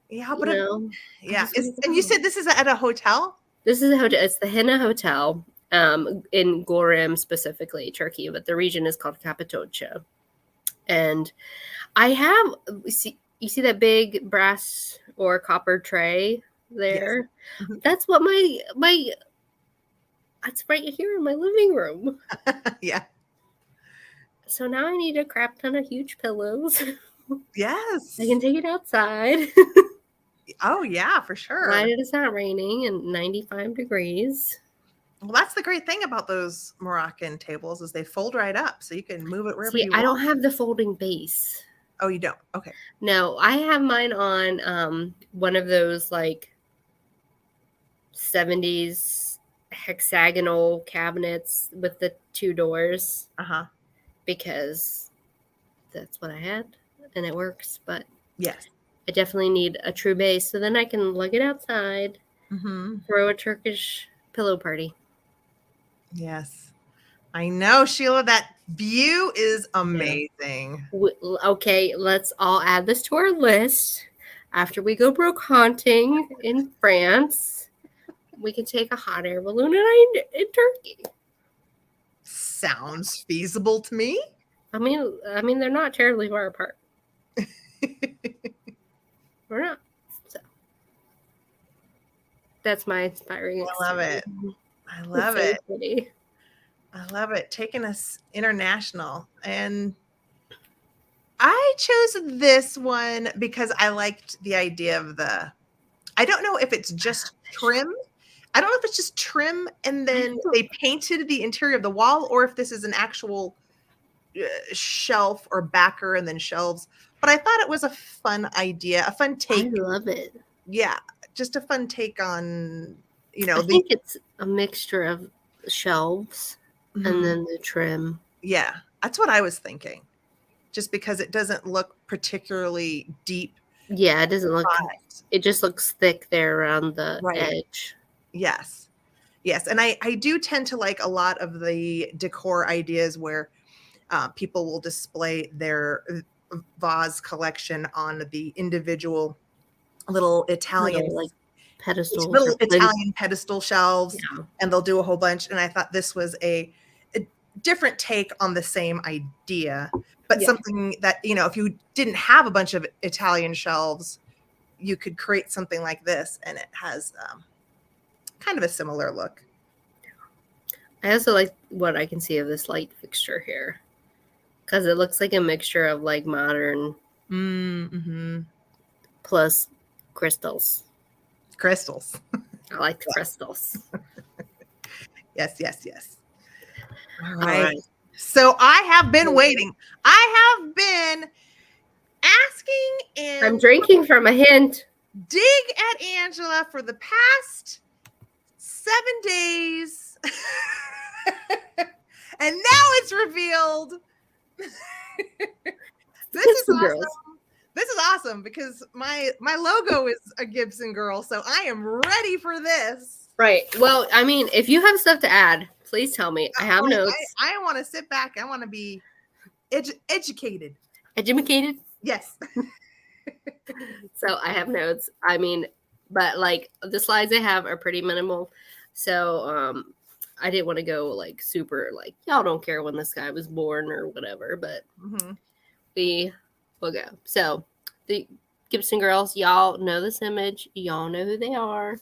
Yeah, You know, I yeah. just want to And you go. said this is at a hotel? This is a hotel. It's the Hina Hotel in Gorim, specifically Turkey, but the region is called Cappadocia. And I have you see that big brass or copper tray Yes. there? Mhm. That's what my that's right here in my living room. Yeah. So now I need a crap ton of huge pillows. I Yes. can take it outside. Oh, yeah, for sure. Provided it's not raining and 95 degrees. Well, that's the great thing about those Moroccan tables is they fold right up, so you can move it wherever See, you I don't want. have the folding base. Oh, you don't? Okay. No, I have mine on one of those like 70s hexagonal cabinets with the two doors Uh-huh. because that's what I had and it works. But Yes. I definitely need a true base so then I can lug it outside, Mm-hmm. throw a Turkish pillow party. Yes. I know, Sheila, that view is amazing. Okay, let's all add this to our list. After we go brocanting in France, we can take a hot air balloon in Turkey. Sounds feasible to me. I mean, they're not terribly far apart. We're not. So that's my inspiring I love exterior. it. I It's love so it. pretty. I love it. Taking us international. And I chose this one because I liked the idea of I don't know if it's just trim. I don't know if it's just trim and I then don't. they painted the interior of the wall or if this is an actual shelf or backer and then shelves. But I thought it was a fun idea, a fun I take. love it. Yeah, just a fun take on, I the. think it's a mixture of shelves and Mhm. then the trim. Yeah, that's what I was thinking. Just because it doesn't look particularly deep. Yeah, it doesn't look. Product. It just looks thick there around the Right. edge. Yes. Yes. And I do tend to like a lot of the decor ideas where people will display their vase collection on the individual little Italian Little like pedestals or little Italian pedestal shelves, yeah. and they'll do a whole bunch. And I thought this was a different take on the same idea, but Yeah. something that, if you didn't have a bunch of Italian shelves, you could create something like this, and it has kind of a similar look. I also like what I can see of this light fixture here, because it looks like a mixture of like modern plus crystals. Crystals. I like the crystals. Yes, yes, yes. All All right. right. So I have been waiting. I have been asking and I'm drinking from a hint. dig at Angela for the past 7 days. And now it's revealed. This is Gibson awesome. Girls. This is awesome because my logo is a Gibson girl, so I am ready for this. Right. Well, I mean, if you have stuff to add, please tell me. I have notes. I want to sit back. I want to be educated. Educated? Yes. So I have notes. I mean, but like the slides I have are pretty minimal. So I didn't want to go like super like y'all don't care when this guy was born or whatever, but we will go. So the Gibson Girls, y'all know this image. Y'all know who they are.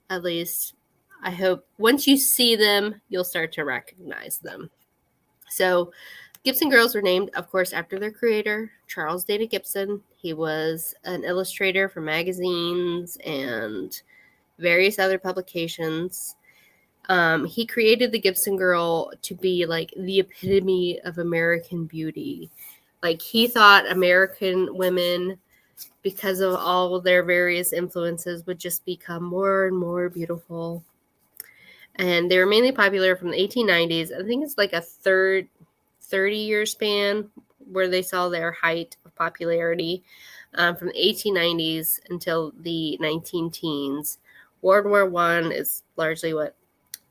At least I hope once you see them, you'll start to recognize them. So Gibson Girls were named, of course, after their creator, Charles Dana Gibson. He was an illustrator for magazines and various other publications. He created the Gibson Girl to be like the epitome of American beauty. Like he thought American women, because of all of their various influences, would just become more and more beautiful. And they were mainly popular from the 1890s. I think it's like a 30-year span where they saw their height of popularity from the 1890s until the 19 teens. World War I is largely what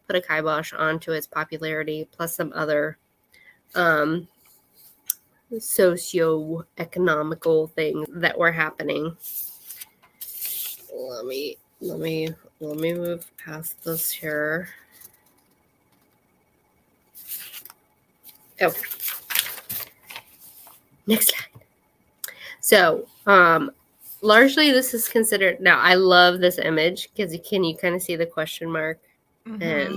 put a kibosh onto its popularity, plus some other socio-economical things that were happening. Let me move past this here. Oh, next slide. So, largely this is considered. Now, I love this image because you kind of see the question mark, and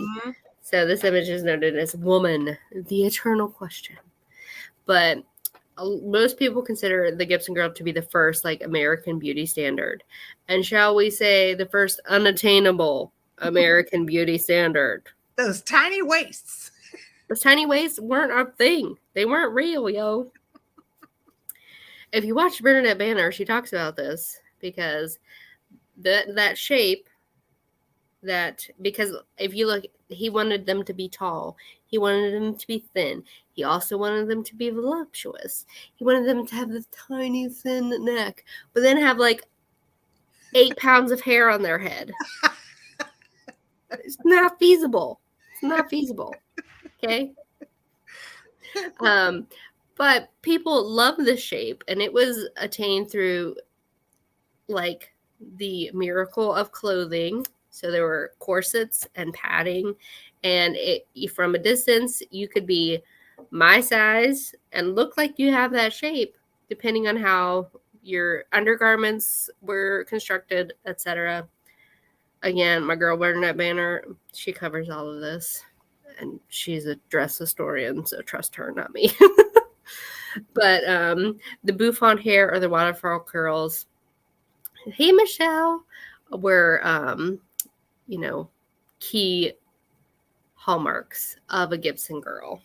so this image is noted as "Woman, the Eternal Question," but most people consider the Gibson Girl to be the first like American beauty standard, and shall we say the first unattainable American beauty standard. Those tiny waists. Those tiny waists weren't a thing. They weren't real, yo. If you watch Bernadette Banner, she talks about this because that shape, that because if you look, he wanted them to be tall. He wanted them to be thin. He also wanted them to be voluptuous. He wanted them to have this tiny, thin neck, but then have like 8 pounds of hair on their head. It's not feasible. It's not feasible. Okay? But people love this shape, and it was attained through like the miracle of clothing. So there were corsets and padding, and from a distance, you could be my size and look like you have that shape, depending on how your undergarments were constructed, etc. Again, my girl Bernadette Banner, she covers all of this, and she's a dress historian, so trust her, not me. But the bouffant hair or the waterfall curls, hey Michelle, were key hallmarks of a Gibson Girl.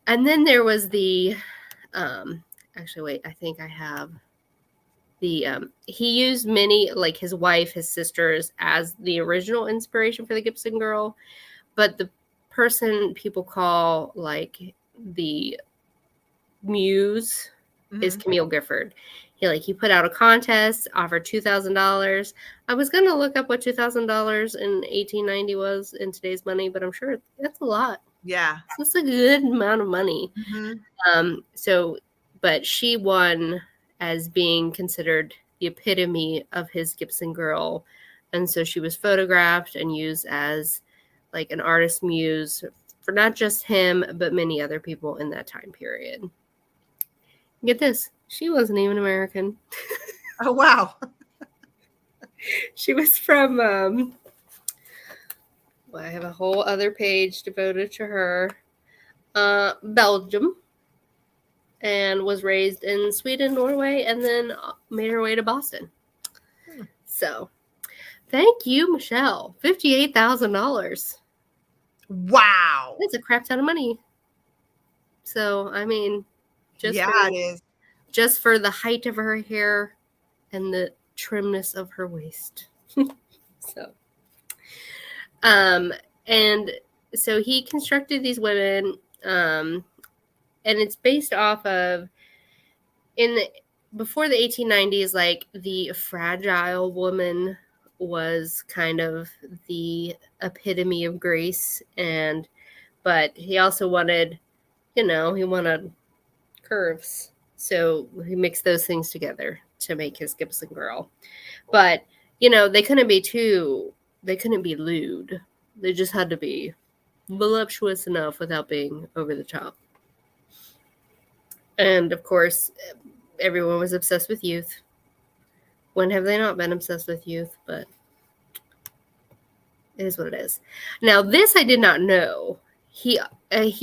And then there was the actually wait, I think I have the he used many, like his wife, his sisters, as the original inspiration for the Gibson Girl, but the person people call like the muse is Camille Gifford. He put out a contest, offered $2,000. I was gonna look up what $2,000 in 1890 was in today's money, but I'm sure that's a lot. Yeah, That's a good amount of money. But she won as being considered the epitome of his Gibson Girl, and so she was photographed and used as like an artist muse for not just him, but many other people in that time period. Get this, she wasn't even American. Oh, wow. She was from, I have a whole other page devoted to her, Belgium, and was raised in Sweden, Norway, and then made her way to Boston. So, thank you, Michelle. $58,000. Wow. That's a crap ton of money. So, I mean, It is. Just for the height of her hair and the trimness of her waist. So, and so he constructed these women, and it's based off of before the 1890s, like the fragile woman was kind of the epitome of grace, but he also wanted, he wanted curves. So he mixed those things together to make his Gibson Girl. But, they couldn't be lewd. They just had to be voluptuous enough without being over the top. And of course, everyone was obsessed with youth. When have they not been obsessed with youth? But it is what it is. Now, this I did not know. He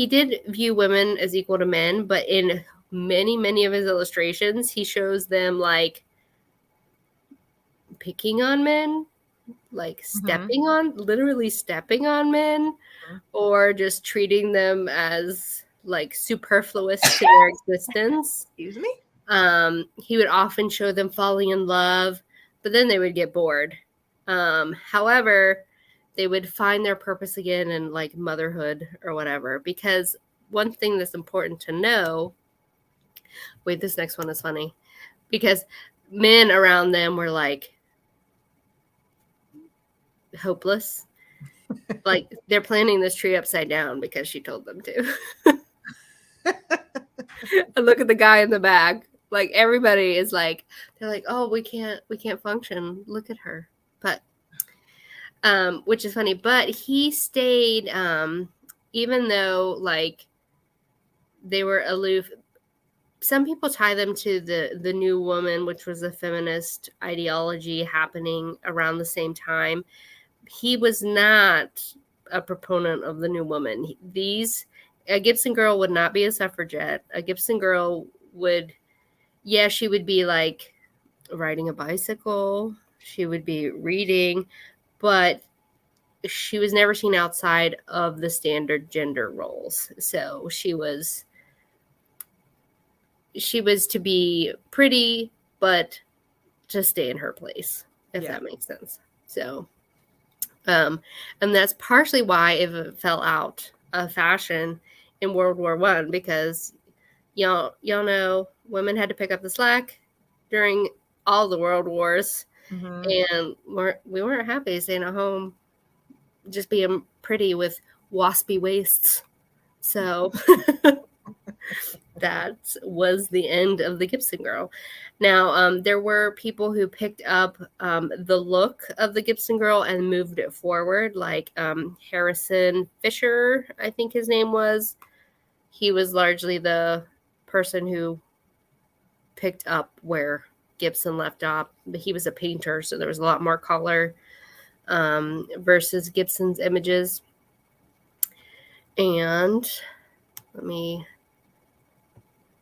did view women as equal to men, but in many of his illustrations, he shows them like picking on men, like literally stepping on men, or just treating them as like superfluous to their existence. Excuse me? He would often show them falling in love, but then they would get bored. However, they would find their purpose again in like motherhood or whatever, because one thing that's important to know, this next one is funny, because men around them were like hopeless. Like they're planting this tree upside down because she told them to. And look at the guy in the back. Like everybody is like, they're like, oh, we can't function. Look at her. But which is funny. But he stayed, even though like they were aloof. Some people tie them to the New Woman, which was a feminist ideology happening around the same time. He was not a proponent of the New Woman. A Gibson Girl would not be a suffragette. A Gibson Girl would, she would be like riding a bicycle. She would be reading, but she was never seen outside of the standard gender roles. So she was to be pretty, but to stay in her place, if that makes sense. So, and that's partially why it fell out of fashion in World War I, because y'all know women had to pick up the slack during all the world wars, and we weren't happy staying at home just being pretty with waspy waists. So that was the end of the Gibson Girl. Now, there were people who picked up the look of the Gibson Girl and moved it forward, like Harrison Fisher, I think his name was. He was largely the person who picked up where Gibson left off. But he was a painter, so there was a lot more color versus Gibson's images. And let me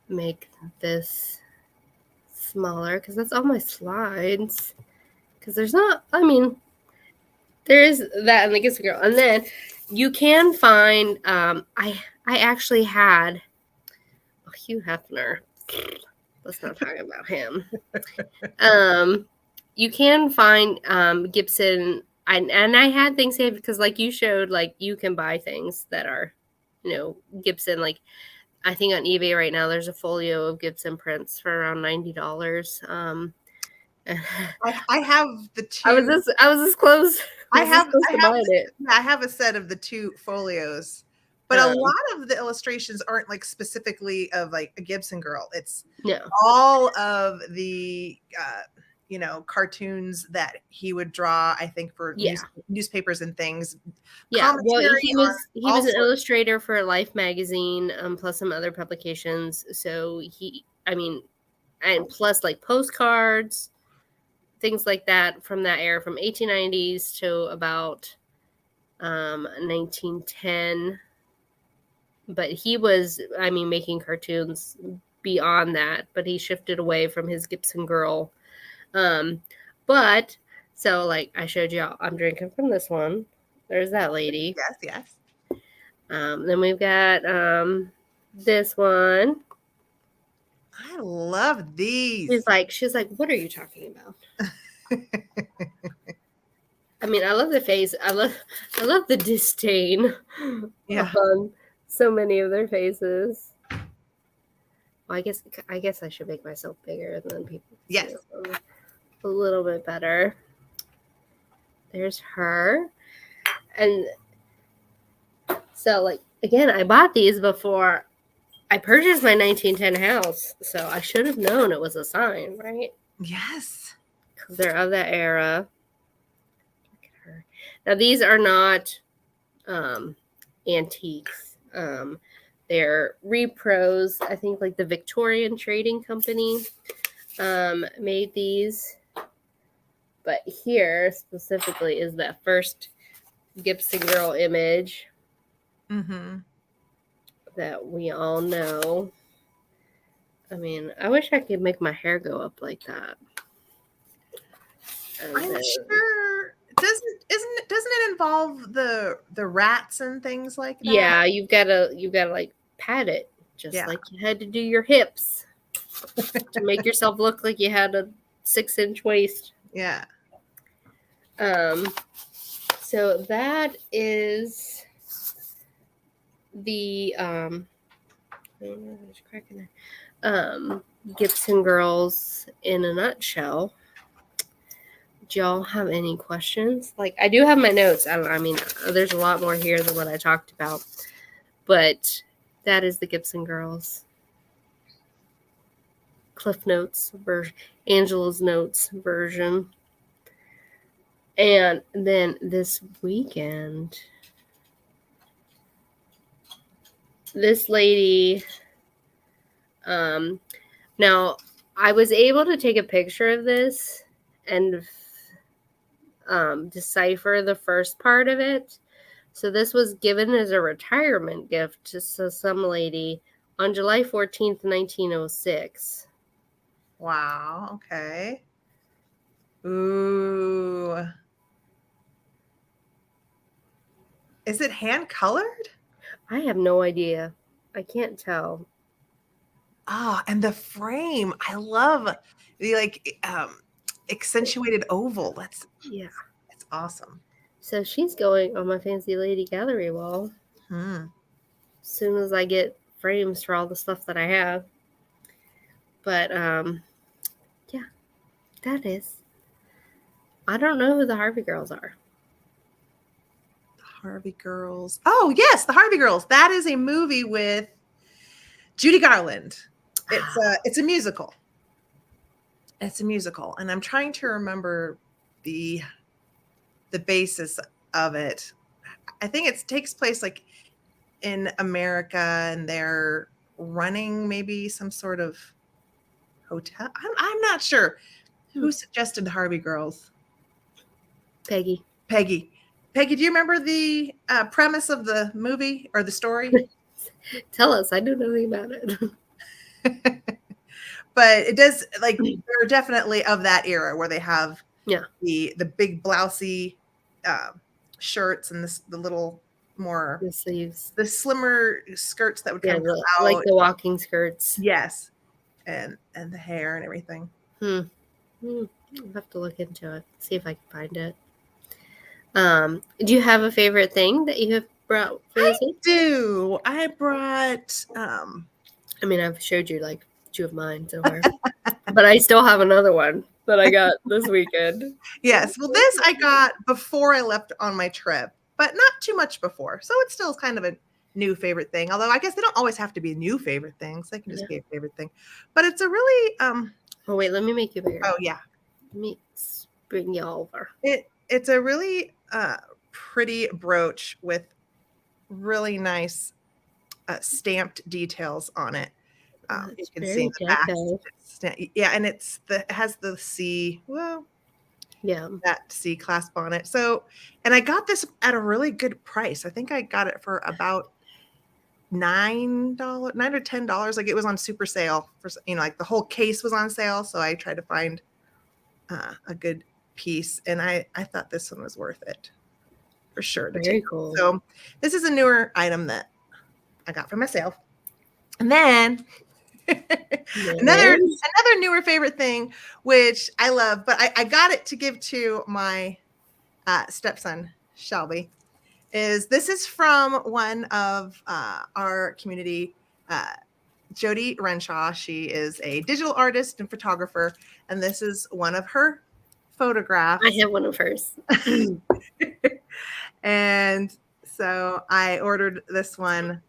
make this smaller because that's all my slides. Because there's not, there is that in the Gibson Girl. And then you can find, I actually had Hugh Hefner. Let's not talk about him. You can find Gibson, and I had things saved because, like you showed, like you can buy things that are, Gibson. Like I think on eBay right now, there's a folio of Gibson prints for around $90. I have the two. I was this close. I have a set of the two folios. But a lot of the illustrations aren't like specifically of like a Gibson Girl. It's all of the, cartoons that he would draw, I think, for newspapers and things. Yeah, well, he was an illustrator for Life magazine, plus some other publications. So and plus like postcards. things like that from that era, from 1890s to about 1910. But he was, I mean, making cartoons beyond that, but he shifted away from his Gibson Girl. But so like I showed you, I'm drinking from this one. There's that lady. Yes, yes. Then we've got this one. I love these. She's like, what are you talking about? I mean, I love the face. I love the disdain on so many of their faces. Well, I guess I should make myself bigger and then people can see a little bit better. There's her. And so like again, I bought these before I purchased my 1910 house, so I should have known it was a sign, right? Yes. Because they're of that era. Look at her. Now these are not antiques. They're repros. I think like the Victorian Trading Company made these. But here specifically is that first Gibson Girl image that we all know. I mean, I wish I could make my hair go up like that. I'm sure. Doesn't it involve the rats and things like that? Yeah, you've got to like pat it just like you had to do your hips to make yourself look like you had a 6-inch waist. Yeah. So that is the Gibson Girls in a nutshell. Do y'all have any questions? Like, I do have my notes. I mean, there's a lot more here than what I talked about, but that is the Gibson Girls. Cliff Notes version, Angela's Notes version. And then this weekend, this lady, now I was able to take a picture of this and decipher the first part of it. So this was given as a retirement gift to some lady on July 14th, 1906. Wow. Okay. Ooh. Is it hand colored? I have no idea. I can't tell. Ah, and the frame. I love the like accentuated oval. That's awesome. So she's going on my Fancy Lady gallery wall. As soon as I get frames for all the stuff that I have. But yeah, that is. I don't know who the Harvey Girls are. Harvey Girls. Oh, yes, the Harvey Girls. That is a movie with Judy Garland. It's a musical. It's a musical, and I'm trying to remember the basis of it. I think it takes place like in America, and they're running maybe some sort of hotel. I'm not sure. Who suggested Harvey Girls? Peggy. Peggy, do you remember the premise of the movie or the story? Tell us. I know nothing about it. But it does, like, they're definitely of that era where they have the big blousey shirts and the little more the sleeves, the slimmer skirts that would kind of come out, like the walking skirts. Yes, and the hair and everything. I'll have to look into it, see if I can find it. Do you have a favorite thing that you have brought for this week? Do. I brought I mean, I've showed you like 2 of mine so far. But I still have another one that I got this weekend. Yes. Well, this I got before I left on my trip, but not too much before. So it's still kind of a new favorite thing. Although I guess they don't always have to be new favorite things. They can just be a favorite thing. But it's a really oh wait, let me make you bigger. Oh yeah. Let me bring you over. It's a really pretty brooch with really nice stamped details on it. You can see in the back. Yeah, and it has the C. Well, Yeah. that C clasp on it. So, and I got this at a really good price. I think I got it for about $9 or $10. Like it was on super sale for, like the whole case was on sale. So I tried to find a good piece, and I thought this one was worth it for sure to Very take. cool. So this is a newer item that I got for myself. And then another newer favorite thing, which I love, but I got it to give to my stepson, Shelby, this is from one of our community, Jody Renshaw. She is a digital artist and photographer, and this is one of her photographs. I have one of hers. And so I ordered this one.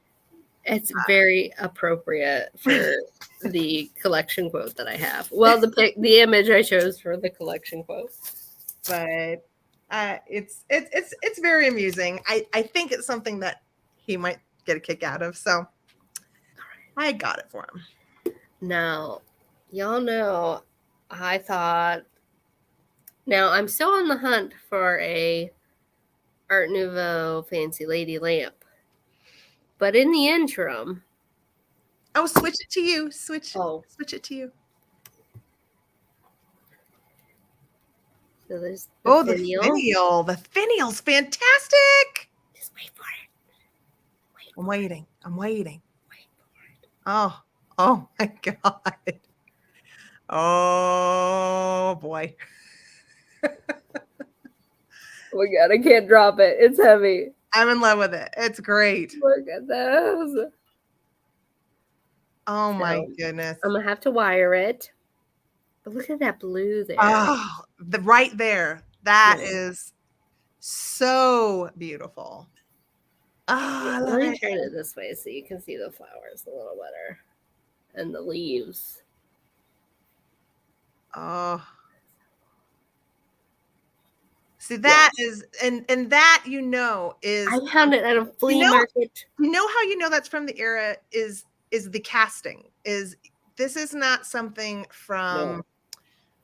It's very appropriate for the collection quote that I have. Well, the image I chose for the collection quote. But it's very amusing. I think it's something that he might get a kick out of. So I got it for him. Now, y'all know, I thought. Now I'm still on the hunt for a Art Nouveau fancy lady lamp. But in the interim, switch it to you. Switch it to you. So there's the finial. The finial's fantastic. Just wait for it. I'm waiting. Wait for it. Oh my God. Oh boy. Oh my God, I can't drop it. It's heavy. I'm in love with it. It's great. Look at those. Oh my goodness. I'm going to have to wire it. But look at that blue there. Oh, right there. That is so beautiful. Oh, Let me turn it this way so you can see the flowers a little better. And the leaves. Oh. See, that is, and that, is. I found it at a flea market. You know how you know that's from the era is the casting. This is not something from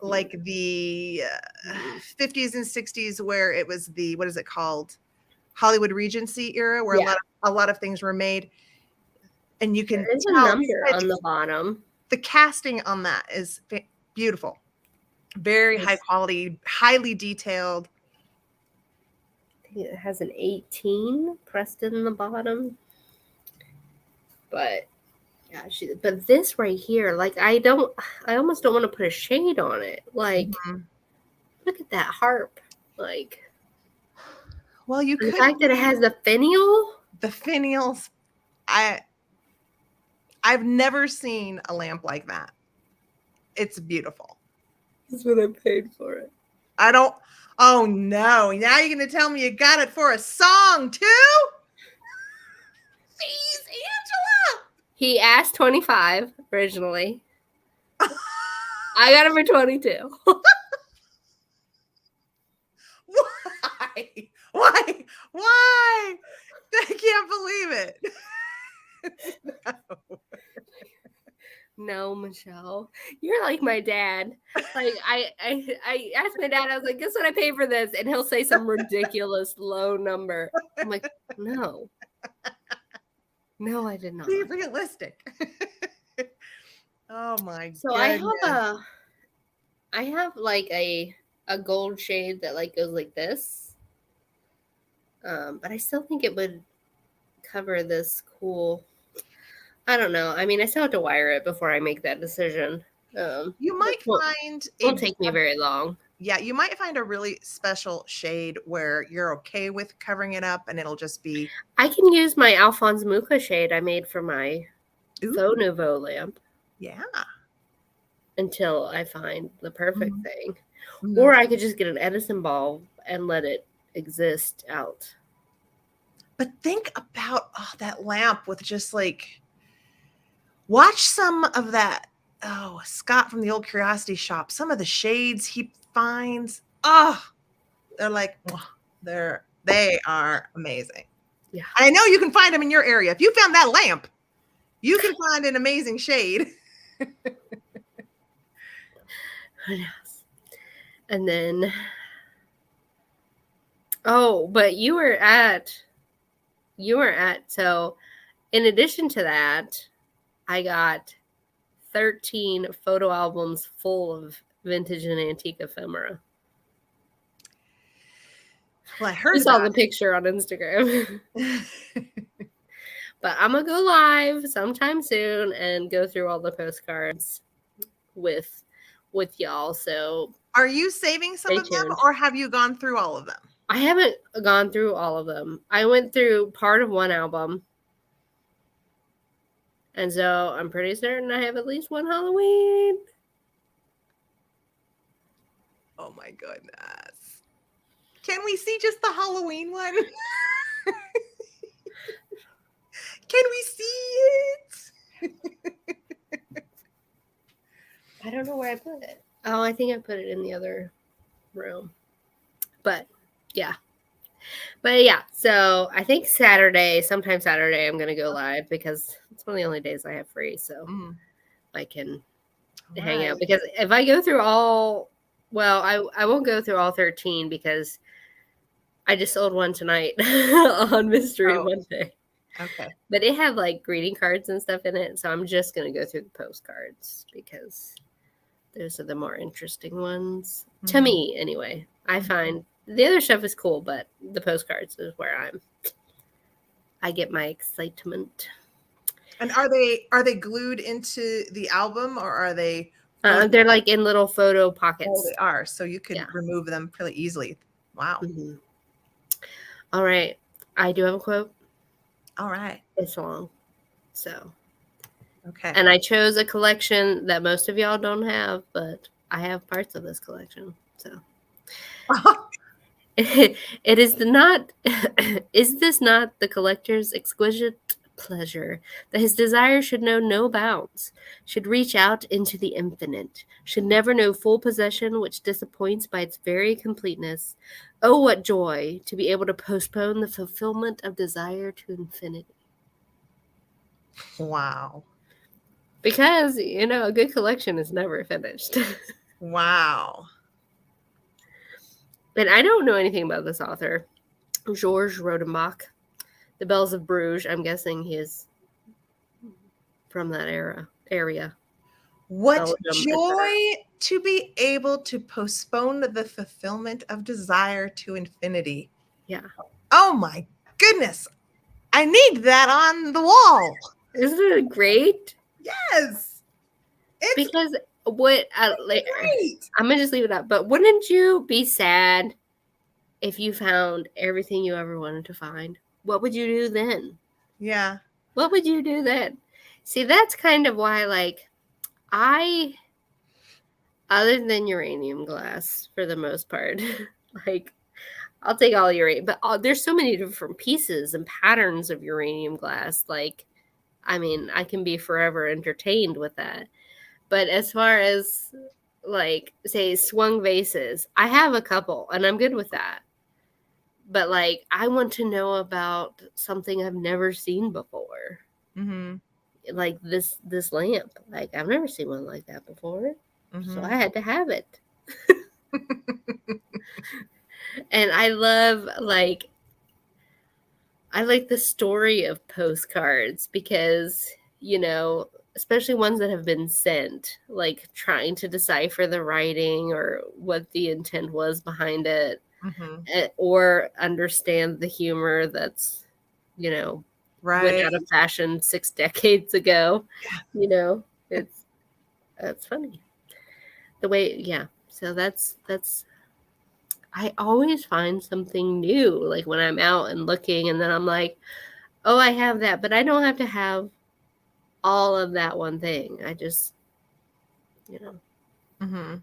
like the 50s and 60s where it was the, what is it called? Hollywood Regency era, where a lot of things were made. And you can There's a number on the bottom. The casting on that is beautiful. Very high quality, highly detailed. It has an 18 pressed in the bottom. But but this right here, like I almost don't want to put a shade on it. Like look at that harp. Like, well, you could. The fact that it has the finial. The finials, I've never seen a lamp like that. It's beautiful. That's what I paid for it. Oh no! Now you're gonna tell me you got it for a song too? Jeez, Angela! He asked 25 originally. I got it for 22. Why? I can't believe it. No, Michelle, you're like my dad. Like I asked my dad, I was like, guess what I paid for this? And he'll say some ridiculous low number. I'm like, no, I did not. Be realistic. Oh my god. So I have like a gold shade that like goes like this. But I still think it would cover this cool. I don't know. I mean, I still have to wire it before I make that decision. You might find it won't take me very long. Yeah, you might find a really special shade where you're okay with covering it up, and it'll just be. I can use my Alphonse Mucha shade I made for my Faux Nouveau lamp. Yeah. Until I find the perfect thing, or I could just get an Edison bulb and let it exist out. But think about that lamp with just like. Watch some of that. Oh, Scott from the Old Curiosity Shop. Some of the shades he finds. Oh, they're like, they are amazing. Yeah. I know you can find them in your area. If you found that lamp, you can find an amazing shade. And then, oh, but so in addition to that, I got 13 photo albums full of vintage and antique ephemera. Well, I heard You saw about the picture on Instagram. it. But I'm going to go live sometime soon and go through all the postcards with y'all. So Are you saving some stay of them, tuned. or have you gone through all of them? I haven't gone through all of them. I went through part of one album. And so I'm pretty certain I have at least one Halloween. Oh my goodness. Can we see just the Halloween one? Can we see it? I don't know where I put it. Oh, I think I put it in the other room. But yeah. So I think sometime Saturday, I'm going to go live because it's one of the only days I have free. So I can hang out. Because if I go through I won't go through all 13 because I just sold one tonight on Mystery Monday. Okay. But it had like greeting cards and stuff in it. So I'm just going to go through the postcards because those are the more interesting ones. To me, anyway. I find the other stuff is cool, but the postcards is where I get my excitement. And are they glued into the album, or are they? They're like in little photo pockets. Oh, they are. So you could remove them pretty easily. Wow. Mm-hmm. All right. I do have a quote. All right. It's long. So. Okay. And I chose a collection that most of y'all don't have, but I have parts of this collection. So. It is not. Is this not the collector's exquisite pleasure that his desire should know no bounds, should reach out into the infinite, should never know full possession, which disappoints by its very completeness? Oh, what joy to be able to postpone the fulfillment of desire to infinity. Wow. Because, a good collection is never finished. Wow. And I don't know anything about this author. Georges Rodenbach. The Bells of Bruges. I'm guessing he is from that area. What Belgium, joy to be able to postpone the fulfillment of desire to infinity. Yeah. Oh my goodness. I need that on the wall. Isn't it great? Yes. Because I'm going to just leave it up. But wouldn't you be sad if you found everything you ever wanted to find? What would you do then? Yeah. What would you do then? See, that's kind of why, other than uranium glass, for the most part, I'll take all uranium. But there's so many different pieces and patterns of uranium glass. I can be forever entertained with that. But as far as, say, swung vases, I have a couple, and I'm good with that. But, I want to know about something I've never seen before. Mm-hmm. Like this lamp. I've never seen one like that before. Mm-hmm. So I had to have it. And I love, the story of postcards because, especially ones that have been sent, trying to decipher the writing or what the intent was behind it. Mm-hmm. Or understand the humor that's, went out of fashion 6 decades ago. Yeah. That's funny. The way, so that's I always find something new, when I'm out and looking, and then I'm like, oh, I have that, but I don't have to have all of that one thing. I just, Mm-hmm.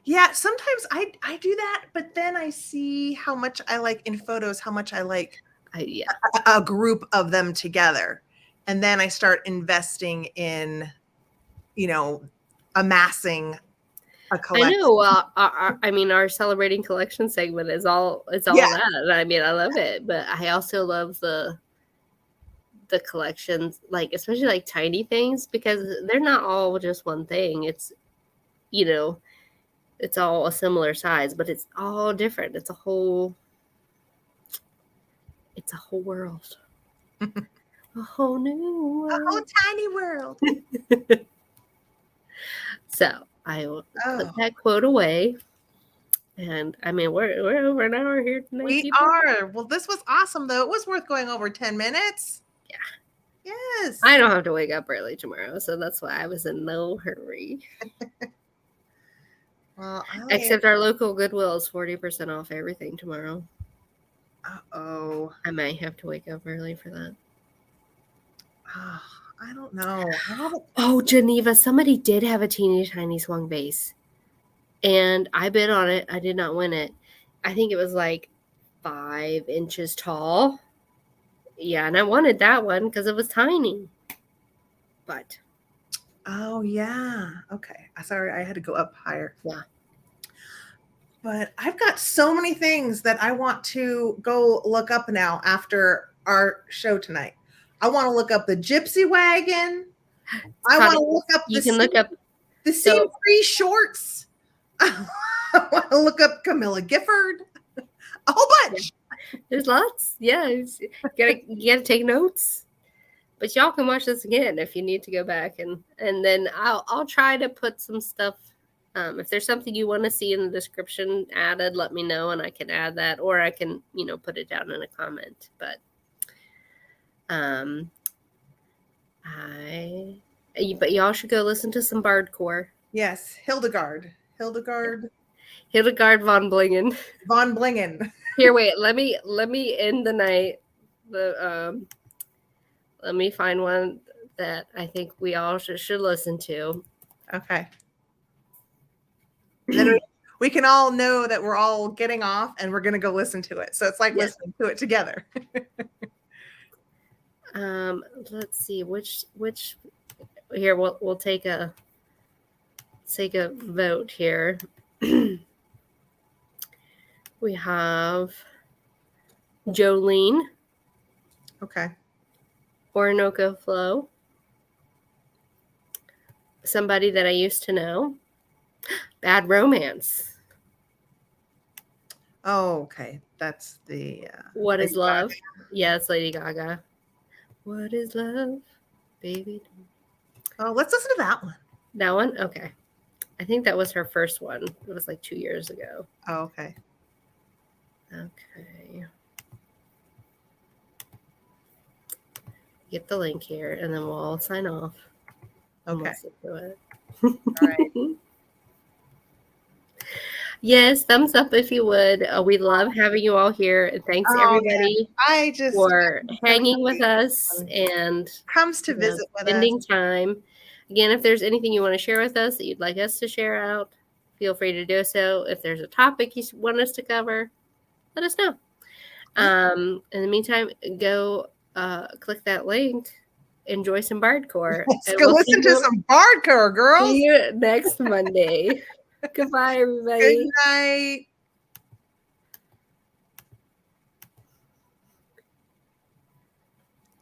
Yeah, sometimes I do that, but then I see how much I like in photos, how much I like a group of them together. And then I start investing in, amassing a collection. I know. Our celebrating collection segment is all that. I love it, but I also love the collections, especially tiny things, because they're not all just one thing. It's, it's all a similar size, but it's all different. It's a whole world. A whole new A whole world. tiny world. So I will Oh, put that quote away. And I mean, we're over an hour here tonight. we people. are. Well, this was awesome, though. It was worth going over 10 minutes. Yeah. Yes. I don't have to wake up early tomorrow, so that's why I was in no hurry. Well, Except our local Goodwill is 40% off everything tomorrow. Uh-oh. I might have to wake up early for that. Oh, I don't know. Oh, Geneva, somebody did have a teeny tiny swung bass. And I bid on it. I did not win it. I think it was like 5 inches tall. Yeah, and I wanted that one because it was tiny. But. Oh, yeah. Okay. Sorry, I had to go up higher. Yeah. But I've got so many things that I want to go look up now after our show tonight. I want to look up the Gypsy Wagon. I want to look up the Scene-Free Shorts. I want to look up Camilla Gifford. A whole bunch. Yeah. There's lots. Yeah. You gotta take notes. But y'all can watch this again if you need to go back, and then I'll try to put some stuff. If there's something you want to see in the description added, let me know and I can add that, or I can put it down in a comment. But but y'all should go listen to some Bardcore. Yes, Hildegard von Blingen. Von Blingen. Here, wait. Let me end the night. Let me find one that I think we all should listen to. Okay. Then we can all know that we're all getting off and we're going to go listen to it. So it's like listening to it together. Let's see which here we'll take a vote here. We have Jolene. Okay. Orinoco Flow. Somebody that I used to know. Bad Romance. Oh, okay. That's the What is Love? Yeah, it's Lady Gaga. What is love, baby? Oh, let's listen to that one. That one? Okay. I think that was her first one. It was like 2 years ago. Oh, okay. Okay. Get the link here, and then we'll all sign off. Okay. Listen to it. All right. Yes, thumbs up if you would. We love having you all here, and thanks everybody for hanging with us and comes to visit with us, spending time. Again, if there's anything you want to share with us that you'd like us to share out, feel free to do so. If there's a topic you want us to cover, let us know. In the meantime, go click that link. Enjoy some Bardcore. Let's go listen to some Bardcore, girls. See you next Monday. Goodbye, everybody. Good night.